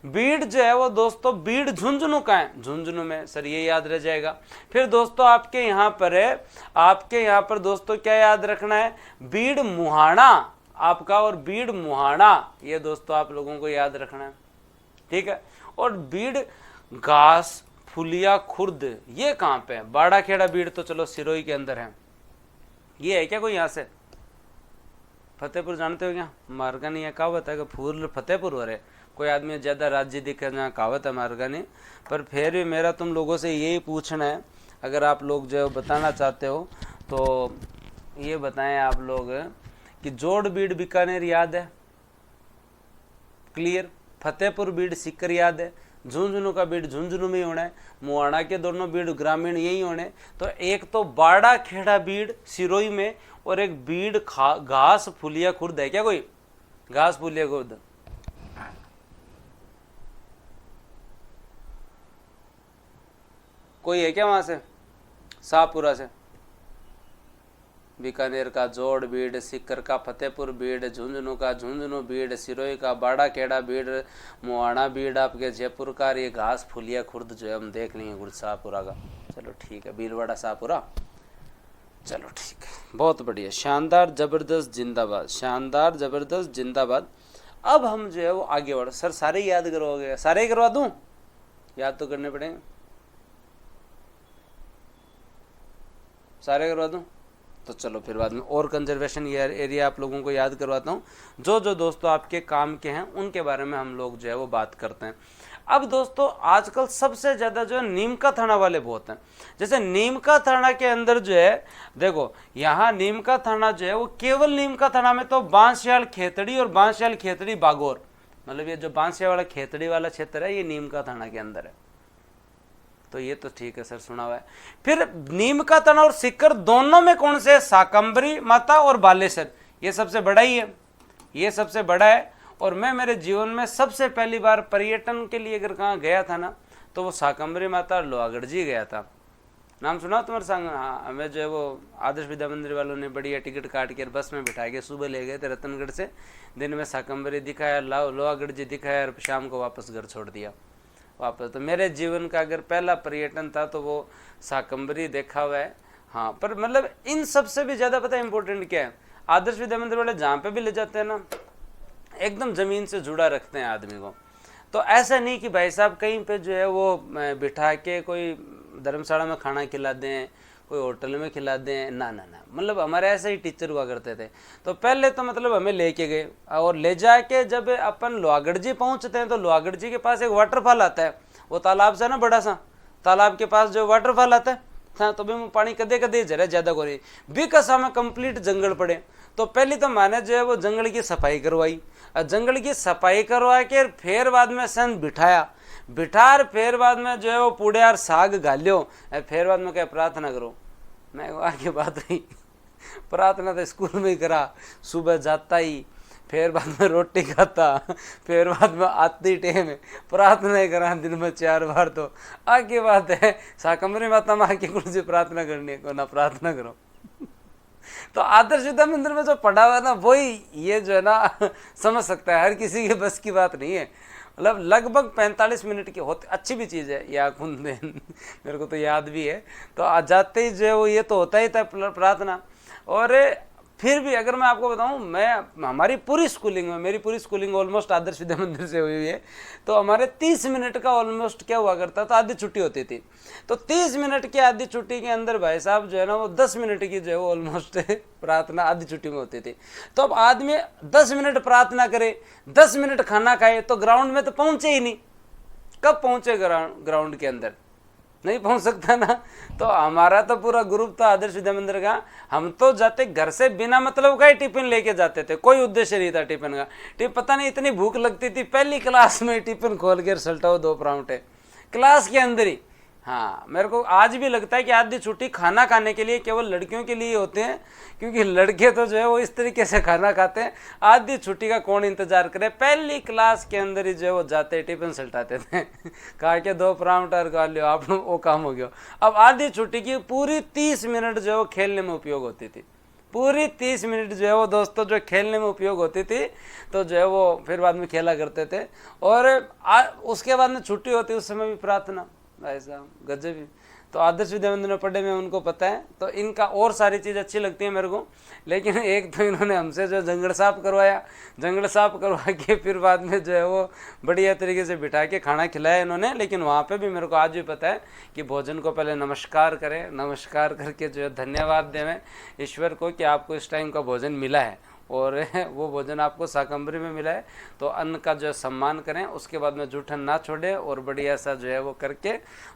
बीड़ जो है वो दोस्तों, बीड़ झुंझुनू का है, झुंझुनू में, सर ये याद रह जाएगा। फिर दोस्तों आपके यहाँ पर है, आपके यहाँ पर दोस्तों क्या याद रखना है, बीड़ मुहाना आपका, और बीड़ मुहाना ये दोस्तों आप लोगों को याद रखना है, ठीक है। और बीड़ घास फुलिया खुर्द ये कहाँ पे है, बाड़ा खेड़ा बीड़ तो चलो सिरोही के अंदर है, ये है क्या कोई यहाँ से? फतेहपुर जानते हो क्या, मार्गा नहीं है, कहावत है कि फूल फतेहपुर हो रहे, कोई आदमी ज़्यादा राज्य दिखे जहाँ कहावत है मार्गा नहीं। पर फिर भी मेरा तुम लोगों से यही पूछना है, अगर आप लोग जो बताना चाहते हो तो ये बताएं आप लोग कि जोड़ बीड़ बीकानेर याद है, क्लियर। फतेहपुर बीड़ सीकर याद है, झुंझुनू का बीड़ झुंझुनू में ही होना है, मुहाना के दोनों बीड़ ग्रामीण यही होने। तो एक तो बाड़ा खेड़ा बीड़ सिरोही में, और एक बीड़ घास फुलिया खुर्द है क्या कोई, घास फुलिया खुर्द कोई है क्या वहां से, शाहपुरा से? बीकानेर का जोड़ बीड़, सीकर का फतेहपुर बीड़, झुंझुनू का झुंझुनू बीड़, सिरोही का बाड़ा खेड़ा बीड़, मुहाना बीड़ आपके जयपुर का, ये घास फुलिया खुर्द जो है हम देख लेंगे गुरु शाहपुरा का। चलो ठीक है, बीलवाड़ा शाहपुरा, चलो ठीक है, बहुत बढ़िया, शानदार जबरदस्त जिंदाबाद, शानदार जबरदस्त जिंदाबाद। अब हम जो है वो आगे बढ़, सर सारे याद करवाओगे? सारे ही करवा दूं, याद तो करने पड़ेंगे, सारे करवा दूं? तो चलो फिर बाद में और कंजर्वेशन एरिया आप लोगों को याद करवाता हूँ, जो जो दोस्तों आपके काम के हैं उनके बारे में हम लोग जो है वो बात करते हैं। अब दोस्तों आजकल सबसे ज़्यादा जो है नीम का थाना वाले बहुत हैं। जैसे नीम का थाना के अंदर जो है देखो, यहाँ नीम का थाना जो है वो केवल नीम का थाना में तो बांसियाल खेतड़ी और बांसियाल खेतड़ी बागौर, मतलब ये जो बांसिया वाला खेतड़ी वाला क्षेत्र है ये नीम का थाना के अंदर है। तो ये तो ठीक है सर, सुना हुआ है। फिर नीम का थाना और सीकर दोनों में कौन से, शाकंभरी माता और बालेश्वर, ये सबसे बड़ा ही है, ये सबसे बड़ा है। और मैं मेरे जीवन में सबसे पहली बार पर्यटन के लिए अगर कहाँ गया था ना, तो वो शाकंभरी माता और लोहागढ़ जी गया था। नाम सुना तुम्हारे संग? हाँ, हमें जो है वो आदर्श विद्या मंदिर वालों ने बढ़िया टिकट काट के बस में बिठा के सुबह ले गए थे रतनगढ़ से, दिन में शाकंभरी दिखाया, लोहागढ़ जी दिखाया, और शाम को वापस घर छोड़ दिया वापस। तो मेरे जीवन का अगर पहला पर्यटन था तो वो शाकंभरी देखा हुआ है। हाँ, पर मतलब इन सबसे भी ज़्यादा पता है इम्पोर्टेंट क्या है, आदर्श विद्या मंदिर वाले जहाँ पे भी ले जाते हैं ना, एकदम ज़मीन से जुड़ा रखते हैं आदमी को। तो ऐसा नहीं कि भाई साहब कहीं पे जो है वो बिठा के कोई धर्मशाला में खाना खिला दें, कोई होटल में खिला दें, ना ना ना, मतलब हमारे ऐसे ही टीचर हुआ करते थे। तो पहले तो मतलब हमें लेके गए, और ले जाके जब अपन लोहागढ़ जी पहुंचते हैं तो लोहागढ़ जी के पास एक वाटरफॉल आता है, वो तालाब से ना, बड़ा सा तालाब के पास जो वाटरफॉल आता है था, तो भी पानी कदे कदे जरा ज़्यादा को रही बिकसा में कंप्लीट जंगल पड़े। तो पहले तो मैंने जो है वो जंगल की सफाई करवाई, और जंगल की सफाई करवा के फिर बाद में सन बिठार फिर बाद में जो है वो पूड़े यार साग घालियो, फिर बाद में क्या प्रार्थना करो। मैं आगे बात रही प्रार्थना तो स्कूल में ही करा, सुबह जाता ही, फिर बाद में रोटी खाता, फिर बाद में आती टाइम प्रार्थना करा दिन में 4 बार। तो आगे बात है शाकंभरी माता में आके कुछ प्रार्थना करनी है, को ना प्रार्थना करो। तो आदर्श विद्या मंदिर में जो पढ़ा हुआ है ना, वही ये जो है ना समझ सकता है, हर किसी के बस की बात नहीं है। मतलब लगभग 45 मिनट की होती, अच्छी भी चीज़ है या कुंदेन मेरे को तो याद भी है। तो आ जाते ही जो है वो ये तो होता ही था प्रार्थना। और फिर भी अगर मैं आपको बताऊं, मैं हमारी पूरी स्कूलिंग में, मेरी पूरी स्कूलिंग ऑलमोस्ट आदर्श विद्या मंदिर से हुई है, तो हमारे 30 मिनट का ऑलमोस्ट क्या हुआ करता था, आधी छुट्टी होती थी। तो 30 मिनट की आधी छुट्टी के अंदर भाई साहब जो है ना वो 10 मिनट की जो है वो ऑलमोस्ट प्रार्थना आधी छुट्टी में होती थी। तो अब आदमी 10 मिनट प्रार्थना करे, 10 मिनट खाना खाए, तो ग्राउंड में तो पहुंचे ही नहीं। कब पहुंचे ग्राउंड के अंदर? नहीं पहुंच सकता ना। तो हमारा तो पूरा ग्रुप था आदर्श विद्या मंदिर का, हम तो जाते घर से बिना मतलब का ही टिफिन लेके जाते थे, कोई उद्देश्य नहीं था टिफिन का। पता नहीं इतनी भूख लगती थी, पहली क्लास में टिफिन खोल के सल्टाओ 2 परांठे क्लास के अंदर ही। हाँ, मेरे को आज भी लगता है कि आधी छुट्टी खाना खाने के लिए केवल लड़कियों के लिए होते हैं, क्योंकि लड़के तो जो है वो इस तरीके से खाना खाते हैं। आधी छुट्टी का कौन इंतजार करे, पहली क्लास के अंदर ही जो है वो जाते टिफिन सल्टाते थे खा के 2 परांठा खा लियो आप, वो काम हो गया। अब आधी छुट्टी की पूरी 30 मिनट जो है वो खेलने में उपयोग होती थी, पूरी 30 मिनट जो है वो दोस्तों जो खेलने में उपयोग होती थी। तो जो है वो फिर बाद में खेला करते थे। और उसके बाद में छुट्टी होती, उस समय भी प्रार्थना, भाई साहब गजब ही। तो आदर्श विद्या मंदिर में पढ़े में उनको पता है। तो इनका और सारी चीज़ अच्छी लगती है मेरे को, लेकिन एक तो इन्होंने हमसे जो जंगल साफ करवाया, जंगल साफ करवा के फिर बाद में जो है वो बढ़िया तरीके से बिठा के खाना खिलाया इन्होंने। लेकिन वहाँ पे भी मेरे को आज भी पता है कि भोजन को पहले नमस्कार करें, नमस्कार करके जो है धन्यवाद देवें ईश्वर को कि आपको इस टाइम का भोजन मिला है, और वो भोजन आपको शाकंभरी में मिला है। तो अन्न का जो है सम्मान करें, उसके बाद में जूठन ना छोड़े और बढ़िया सा जो है वो करके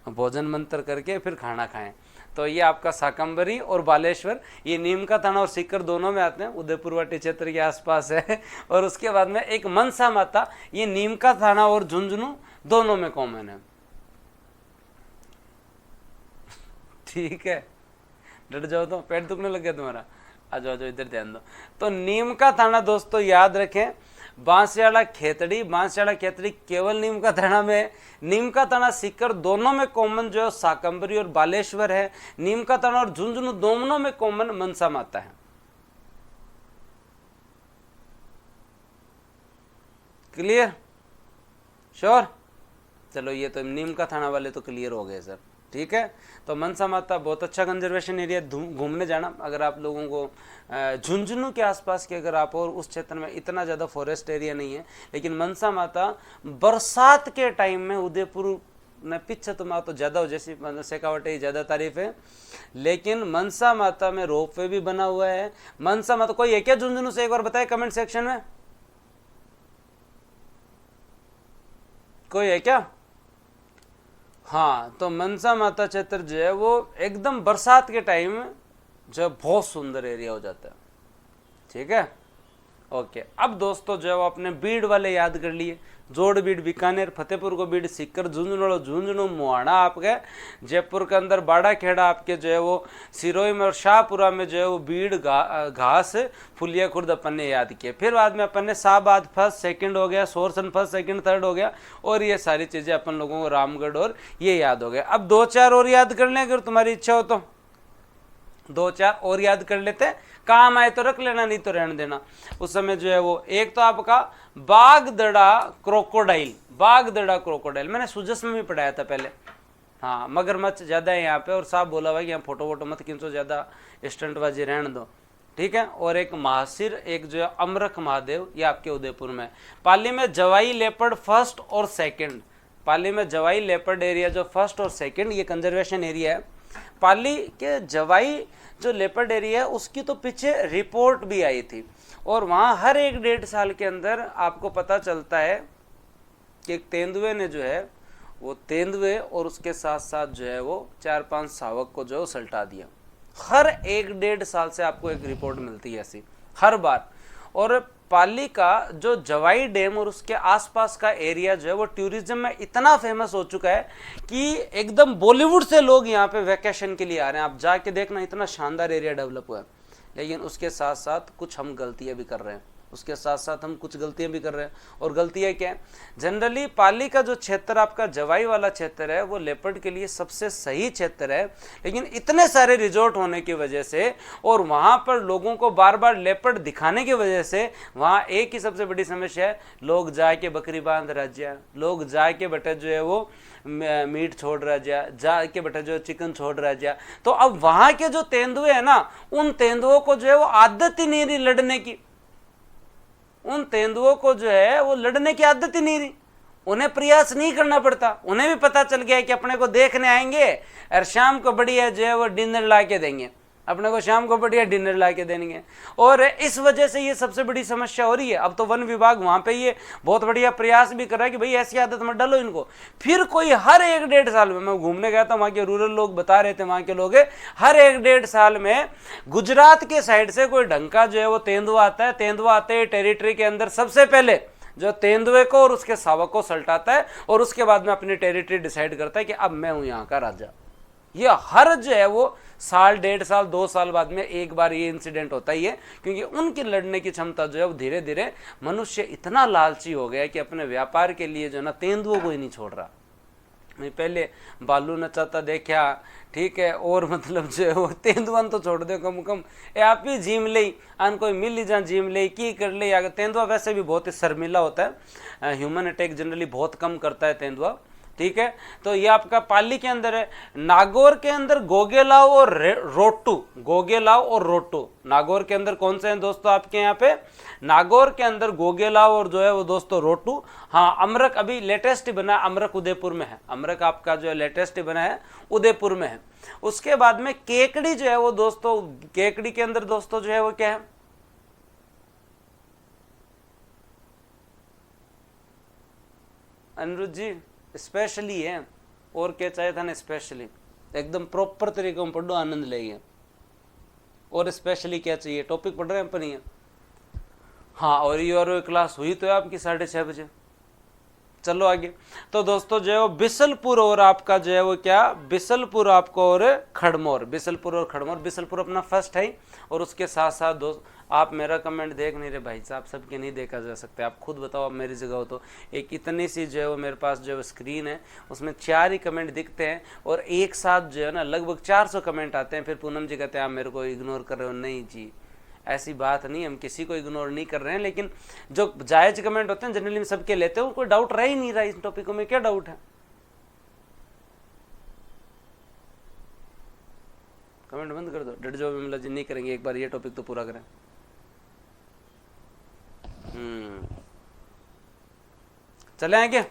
भोजन मंत्र करके फिर खाना खाएं। तो ये आपका शाकंभरी और बालेश्वर, ये नीम का थाना और सीकर दोनों में आते हैं, उदयपुर वाटी क्षेत्र के आसपास है। और उसके बाद में एक मनसा माता, ये नीम का थाना और झुंझुनू दोनों में कॉमन है। ठीक है, डर जाओ तो, पेट दुखने लग गया तुम्हारा, आ जाओ इधर ध्यान दो। तो नीम का थाना दोस्तों याद रखें, बांसवाड़ा खेतड़ी, बांसवाड़ा खेतड़ी केवल नीम का थाना में, नीम का थाना सीकर दोनों में कॉमन जो है शाकंभरी और बालेश्वर है। नीम का थाना और झुंझुनू दोनों में कॉमन मनसा माता है। क्लियर? श्योर? चलो ये तो नीम का थाना वाले तो क्लियर हो गए सर, ठीक है। तो मनसा माता बहुत अच्छा कंजर्वेशन एरिया, घूमने जाना। अगर आप लोगों को झुंझुनू के आसपास के अगर आप, और उस क्षेत्र में इतना ज़्यादा फॉरेस्ट एरिया नहीं है, लेकिन मनसा माता बरसात के टाइम में उदयपुर में पीछे तो माता तो ज़्यादा हो, जैसी शेखावटी ज़्यादा तारीफ है, लेकिन मनसा माता में रोप वे भी बना हुआ है। मनसा माता कोई है क्या झुंझुनू से? एक बार बताए कमेंट सेक्शन में, कोई है क्या? हाँ, तो मनसा माता क्षेत्र जो है वो एकदम बरसात के टाइम जो बहुत सुंदर एरिया हो जाता है, ठीक है। ओके, अब दोस्तों जो है वो अपने बीड़ वाले याद कर लिए, जोड़ बीड़ बीकानेर, फतेहपुर को बीड़, सीकर झुंझुनू, झुंझुनू मुहाना आपके, जयपुर के अंदर बाड़ा खेड़ा आपके जो है वो, सिरोही में और शाहपुरा में जो है वो बीड़ घास, फुलिया खुर्द अपन ने याद किए। फिर बाद में अपन ने शाहबाद फर्स्ट सेकंड हो गया, सोरसन फर्स्ट सेकंड थर्ड हो गया, और ये सारी चीज़ें अपन लोगों को रामगढ़ और ये याद हो गया। अब 2-4 और याद कर लें अगर तुम्हारी इच्छा हो तो, 2-4 और याद कर लेते हैं, काम आए तो रख लेना, नहीं तो रहने देना। उस समय जो है वो एक तो आपका बागदड़ा क्रोकोडाइल, बागदड़ा क्रोकोडाइल मैंने सुजस में भी पढ़ाया था पहले। हाँ, मगरमच्छ ज़्यादा है यहाँ पे, और साहब बोला भाई यहाँ फोटो वोटो मत खींचो, ज़्यादा स्टंटबाजी रहने दो, ठीक है। और एक महासिर, एक जो है अमरख महादेव, ये आपके उदयपुर में। पाली में जवाई लेपर्ड फर्स्ट और सेकंड, पाली में जवाई लेपर्ड एरिया जो फर्स्ट और सेकंड, ये कंजर्वेशन एरिया है। पाली के जवाई जो लेपर्ड एरिया है उसकी तो पीछे रिपोर्ट भी आई थी, और वहाँ हर 1-1.5 साल के अंदर आपको पता चलता है कि एक तेंदुए ने जो है वो तेंदुए और उसके साथ साथ जो है वो 4-5 शावक को जो है सल्टा दिया। हर 1-1.5 साल से आपको एक रिपोर्ट मिलती है ऐसी हर बार। और पाली का जो जवाई डैम और उसके आसपास का एरिया जो है वो टूरिज्म में इतना फेमस हो चुका है कि एकदम बॉलीवुड से लोग यहाँ पे वैकेशन के लिए आ रहे हैं। आप जाके देखना, इतना शानदार एरिया डेवलप हुआ है। लेकिन उसके साथ साथ कुछ हम गलतियाँ भी कर रहे हैं, उसके साथ साथ हम कुछ गलतियां भी कर रहे हैं। और गलतियां क्या है, जनरली पाली का जो क्षेत्र आपका जवाई वाला क्षेत्र है वो लेपर्ड के लिए सबसे सही क्षेत्र है, लेकिन इतने सारे रिजॉर्ट होने की वजह से और वहां पर लोगों को बार बार लेपर्ड दिखाने की वजह से वहां एक ही सबसे बड़ी समस्या है, लोग जाके बकरी बांध राज्य, लोग जाके बेटा जो है वो मीट छोड़ रहा जाके बेटा जो चिकन छोड़ रहा जा। तो अब वहां के जो तेंदुए हैं ना, उन तेंदुओं को जो है वो आदत ही नहीं रही लड़ने की, उन तेंदुओं को जो है वो लड़ने की आदत ही नहीं रही, उन्हें प्रयास नहीं करना पड़ता। उन्हें भी पता चल गया कि अपने को देखने आएंगे और शाम को बढ़िया जो है वो डिनर ला के देंगे, अपने को शाम को बढ़िया डिनर ला के देंगे। और इस वजह से ये सबसे बड़ी समस्या हो रही है। अब तो वन विभाग वहां पे ये बहुत बढ़िया प्रयास भी कर रहा है कि भाई ऐसी आदत मत डालो इनको। फिर कोई हर 1-1.5 साल में, मैं घूमने गया था, वहां के रूरल लोग बता रहे थे, वहां के लोग हर 1-1.5 साल में गुजरात के साइड से कोई ढंग का जो है वो तेंदुआ आता है। तेंदुआ आते ही टेरिटरी के अंदर सबसे पहले जो तेंदुए को और उसके शावक को सल्टाता है और उसके बाद में अपनी टेरिटरी डिसाइड करता है कि अब मैं हूं यहाँ का राजा। ये हर जो है वो साल, 1.5 साल, 2 साल बाद में एक बार ये इंसिडेंट होता ही है, क्योंकि उनकी लड़ने की क्षमता जो है वो धीरे धीरे, मनुष्य इतना लालची हो गया कि अपने व्यापार के लिए जो है ना तेंदुओं को ही नहीं छोड़ रहा। मैं पहले बालू नचाता देखा, ठीक है, और मतलब जो है वो तेंदुआ तो छोड़ दो कम कम, आप ही झीम ले आन कोई मिल ही जहाँ झीम ले की कर ले। अगर तेंदुआ वैसे भी बहुत ही शर्मिला होता है, ह्यूमन अटैक जनरली बहुत कम करता है तेंदुआ, ठीक है। तो ये आपका पाली के अंदर है। नागौर के अंदर गोगेलाव और रोटू, गोगेलाव और रोटू नागौर के अंदर कौन से हैं दोस्तों आपके यहाँ पे? नागौर के अंदर गोगेलाव और जो है वो दोस्तों रोटू। हाँ, अमरक अभी लेटेस्ट बना, अमरक उदयपुर में है, अमरक आपका जो है लेटेस्ट बना है उदयपुर में है। उसके बाद में केकड़ी जो है वो दोस्तों, केकड़ी के अंदर दोस्तों जो है वो क्या है? अनिरुद्ध जी स्पेशली है, और क्या चाहिए था ना, स्पेशली एकदम प्रॉपर तरीके में पढ़ो, आनंद लेंगे। और स्पेशली क्या चाहिए, टॉपिक पढ़ रहे हैं अपन ये। हाँ, और ये और क्लास हुई तो है आपकी 6:30 बजे। चलो आगे। तो दोस्तों जो है वो बिसलपुर और आपका जो है वो क्या, बिसलपुर आपको और खड़मोर, बिसलपुर और खड़मोर। बिसलपुर अपना फर्स्ट है, और उसके साथ साथ दोस्त आप मेरा कमेंट देख नहीं रहे भाई साहब, सबके नहीं देखा जा सकता, आप खुद बताओ, आप मेरी जगह हो तो। एक इतनी सी जो है वो मेरे पास जो है स्क्रीन है, उसमें 4 ही कमेंट दिखते हैं, और एक साथ जो है ना लगभग 400 कमेंट आते हैं। फिर पूनम जी कहते हैं आप मेरे को इग्नोर कर रहे हो। नहीं जी, ऐसी बात नहीं, हम किसी को इग्नोर नहीं कर रहे हैं, लेकिन जो जायज कमेंट होते हैं जनरली हम सबके लेते हैं। कोई डाउट रह ही नहीं रहा इस टॉपिक में, क्या डाउट है? कमेंट बंद कर दो, डट जाओ विमला जी, नहीं करेंगे, एक बार ये टॉपिक तो पूरा करें। चले आगे,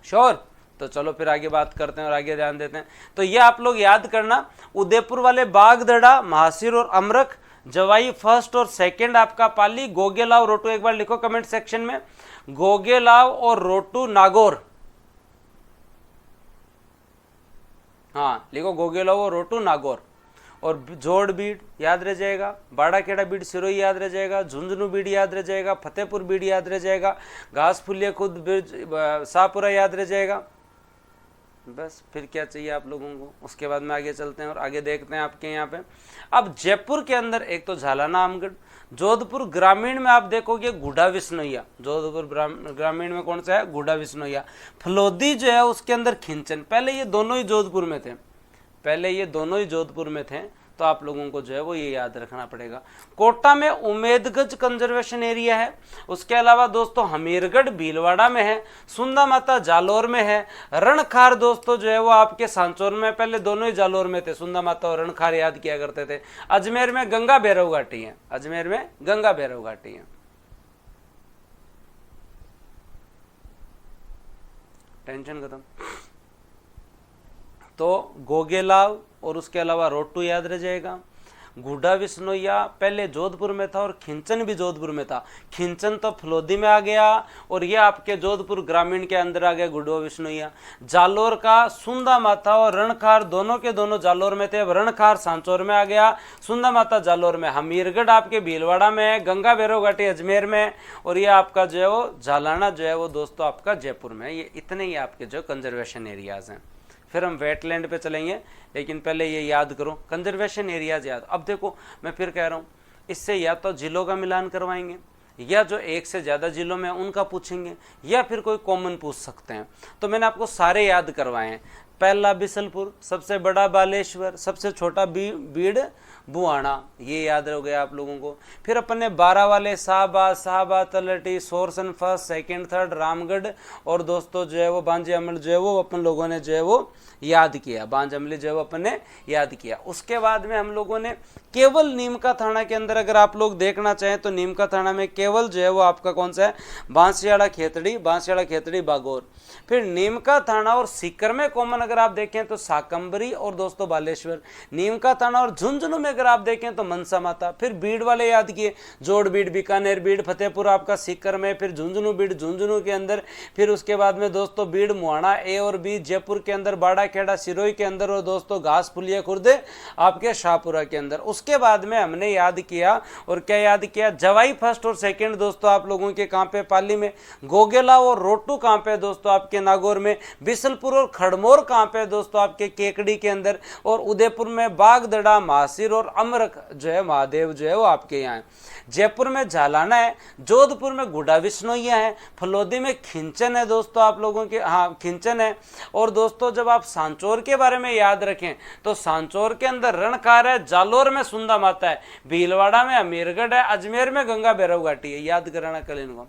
श्योर? तो चलो फिर आगे बात करते हैं और आगे ध्यान देते हैं। तो ये आप लोग याद करना, उदयपुर वाले बागधड़ा, महासिर और अमरक, जवाई फर्स्ट और सेकंड आपका पाली, गोगेलाव रोटू। एक बार लिखो कमेंट सेक्शन में, गोगेलाव और रोटू नागौर। हाँ लिखो, गोगेलाव और रोटू नागौर। और जोड़ बीड़ याद रह जाएगा, बाड़ाखेड़ा बीड़ सिरोही याद रह जाएगा, झुंझुनू बीड़ याद रह जाएगा, फतेहपुर बीड़ याद रह जाएगा, घास फुलिया खुद बीड़ शाहपुरा याद रह जाएगा। बस फिर क्या चाहिए आप लोगों को? उसके बाद में आगे चलते हैं और आगे देखते हैं आपके यहाँ पे। अब जयपुर के अंदर एक तो झालाना आमगढ़, जोधपुर ग्रामीण में आप देखोगे गुढ़ा विश्नोइया, जोधपुर ग्रामीण में कौन सा है? गुढ़ा विश्नोइया। फलोदी जो है उसके अंदर खिंचन। पहले ये दोनों ही जोधपुर में थे, पहले ये दोनों ही जोधपुर में थे, तो आप लोगों को जो है वो ये याद रखना पड़ेगा। कोटा में उमेदगंज कंजर्वेशन एरिया है। उसके अलावा दोस्तों हमीरगढ़ भीलवाड़ा में है, सुंदा माता जालोर में है, रणखार दोस्तों जो है वो आपके सांचौर में, पहले दोनों ही जालोर में थे, सुंदा माता और रणखार याद किया करते थे। अजमेर में गंगा भैरव घाटी है, अजमेर में गंगा भैरव घाटी है। टेंशन खत्म। तो गोगेलाव और उसके अलावा रोटू याद रह जाएगा। गुढ़ा विश्नोइया पहले जोधपुर में था और खिंचन भी जोधपुर में था। खिंचन तो फलोदी में आ गया और ये आपके जोधपुर ग्रामीण के अंदर आ गया गुढ़ा विश्नोइया। जालोर का सुंदा माता और रणखार दोनों के दोनों जालोर में थे, अब रणखार सांचौर में आ गया, सुंदा माता जालोर में। हमीरगढ़ आपके भीलवाड़ा में है, गंगा भैरव घाटी अजमेर में, और ये आपका जो है वो झालाना जो है वो दोस्तों आपका जयपुर में। ये इतने ही आपके जो कंजर्वेशन एरियाज हैं। फिर हम वेटलैंड पे चलेंगे, लेकिन पहले ये याद करो कंजर्वेशन एरियाज याद। अब देखो मैं फिर कह रहा हूँ, इससे या तो जिलों का मिलान करवाएंगे, या जो एक से ज़्यादा जिलों में उनका पूछेंगे, या फिर कोई कॉमन पूछ सकते हैं। तो मैंने आपको सारे याद करवाए हैं। पहला बिसलपुर, सबसे बड़ा बालेश्वर, सबसे छोटा बीड़ बुआना, ये याद हो गया आप लोगों को। फिर अपन ने 12 वाले Shahbad, Talti, Sorsan first, second, third, Ramgarh और दोस्तों जो है वो बांजे अमल जो है वो अपन लोगों ने जो है वो याद किया, बांज अमली जो है वो अपन ने याद किया। उसके बाद में हम लोगों ने केवल नीमका थाना के अंदर अगर आप लोग देखना चाहें तो नीमका थाना में केवल जो है वो आपका कौन सा है, बांसियाड़ा खेतड़ी बागोर। फिर नीमका थाना और सीकर में कॉमन अगर आप देखें तो साकंबरी और दोस्तों बालेश्वर। नीमका थाना और झुंझुनू में अगर आप देखें तो मनसा माता। फिर बीड़ वाले याद किए, जोड़ बीड़, बीकानेर बीड़, फतेहपुर आपका सीकर में, फिर झुंझुनू बीड़ झुंझुनू के अंदर। फिर उसके बाद में दोस्तों बीड़ मुहाना ए और बी, जयपुर के अंदर बाड़ा खेड़ा सिरोही के अंदर, और दोस्तों घास फुलिया खुर्द आपके शाहपुरा के अंदर। उसके बाद में हमने याद किया, और क्या याद किया, जवाई फर्स्ट और सेकंड दोस्तों आप लोगों के कहां पे, पाली में। गोगेला और रोटू कहां पे दोस्तों आपके नागौर में। बिसलपुर और खड़मोर कहां पे दोस्तों आपके केकड़ी के अंदर। और उदयपुर में बागदड़ा, महासिर और अमरक जो है महादेव जो है वो आपके यहाँ है। जयपुर में झालाना है, जोधपुर में गुडा विष्णोइया है, फलोदी में खिंचन है दोस्तों आप लोगों के, हाँ खिंचन है। और दोस्तों जब आप सांचौर के बारे में याद रखें तो सांचौर के अंदर रणकार है, जालोर में सुंदा माता है, भीलवाड़ा में अमीरगढ़ है, अजमेर में गंगा भैरव घाटी है। याद कराना कल इनको।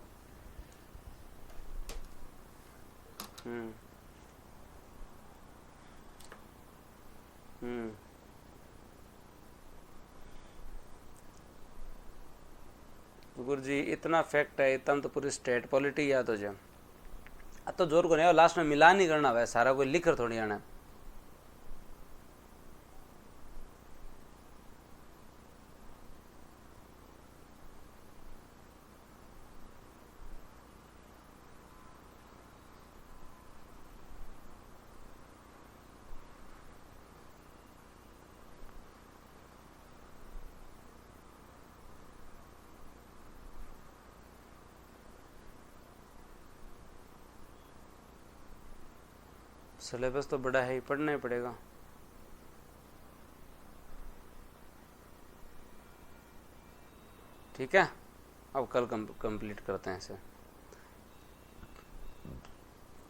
गुरु जी इतना फैक्ट है, इतना तो पूरी स्टेट पॉलिटी याद हो जाए। अब तो जोर को नहीं, लास्ट में मिलान नहीं करना है, सारा कोई लिख कर थोड़ी आना है। सिलेबस तो बड़ा है ही, पढ़ना ही पड़ेगा। ठीक है, अब कल कंप्लीट करते हैं इसे।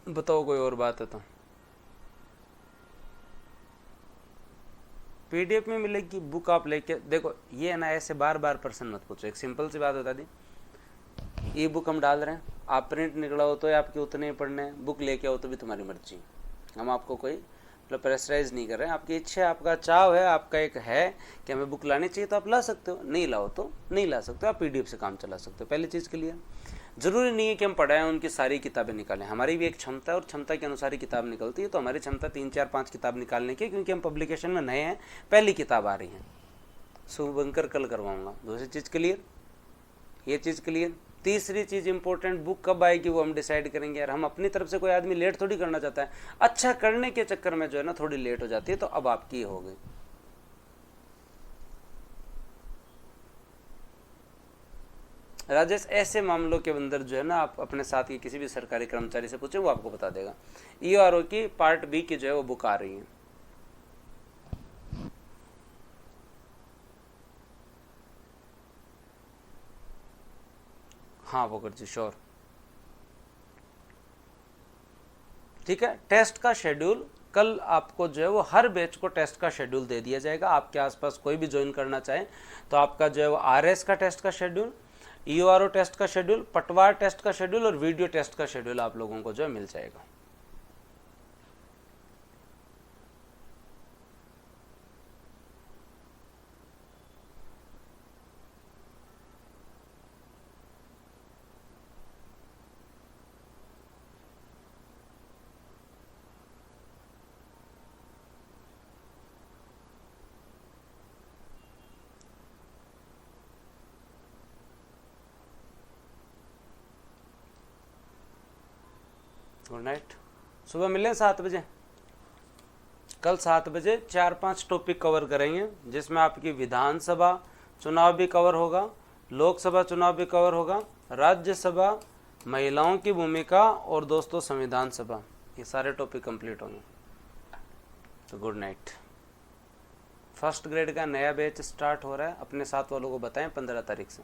बताओ कोई और बात है तो। पीडीएफ में मिलेगी बुक, आप लेके देखो। ये है ना, ऐसे बार बार प्रश्न मत पूछो। एक सिंपल सी बात बता दी, ई बुक हम डाल रहे हैं, आप प्रिंट निकला हो तो आपके उतने ही पढ़ने हैं, बुक लेके आओ तो भी तुम्हारी मर्जी। हम आपको कोई मतलब प्रेशराइज नहीं कर रहे हैं, आपकी इच्छा है, आपका चाव है, आपका एक है कि हमें बुक लानी चाहिए तो आप ला सकते हो, नहीं लाओ तो नहीं ला सकते हो, आप पीडीएफ से काम चला सकते हो। पहली चीज़ के लिए ज़रूरी नहीं है कि हम पढ़ाएं उनकी सारी किताबें निकालें, हमारी भी एक क्षमता है और क्षमता के अनुसार ही किताब निकलती है। तो हमारी क्षमता 3 4 5 किताब निकालने की, क्योंकि हम पब्लिकेशन में नए हैं, पहली किताब आ रही है। शुभंकर कल करवाऊँगा। दूसरी चीज़ क्लियर, ये चीज़ क्लियर। तीसरी चीज़ इंपॉर्टेंट, बुक कब आएगी वो हम डिसाइड करेंगे यार। हम अपनी तरफ से, कोई आदमी लेट थोड़ी करना चाहता है, अच्छा करने के चक्कर में जो है ना थोड़ी लेट हो जाती है, तो अब आपकी हो गई। राजेश, ऐसे मामलों के अंदर जो है ना आप अपने साथ के किसी भी सरकारी कर्मचारी से पूछें, वो आपको बता देगा। ईआरओ की पार्ट बी की जो है वो बुक आ रही है। हाँ वोकर जी, श्योर। ठीक है, टेस्ट का शेड्यूल कल आपको जो है वो हर बैच को टेस्ट का शेड्यूल दे दिया जाएगा। आपके आसपास कोई भी ज्वाइन करना चाहे तो आपका जो है वो आरएस का टेस्ट का शेड्यूल, ईओआरओ टेस्ट का शेड्यूल, पटवार टेस्ट का शेड्यूल और वीडियो टेस्ट का शेड्यूल आप लोगों को जो है मिल जाएगा। Good night. सुबह मिलें 7 बजे। कल 7 बजे 4-5 टॉपिक कवर करेंगे, जिसमें आपकी विधानसभा चुनाव भी कवर होगा, लोकसभा चुनाव भी कवर होगा, राज्यसभा, महिलाओं की भूमिका और दोस्तों संविधान सभा, ये सारे टॉपिक कंप्लीट होंगे। तो गुड नाइट। फर्स्ट ग्रेड का नया बैच स्टार्ट हो रहा है, अपने साथ वालों को बताएं 15 तारीख से।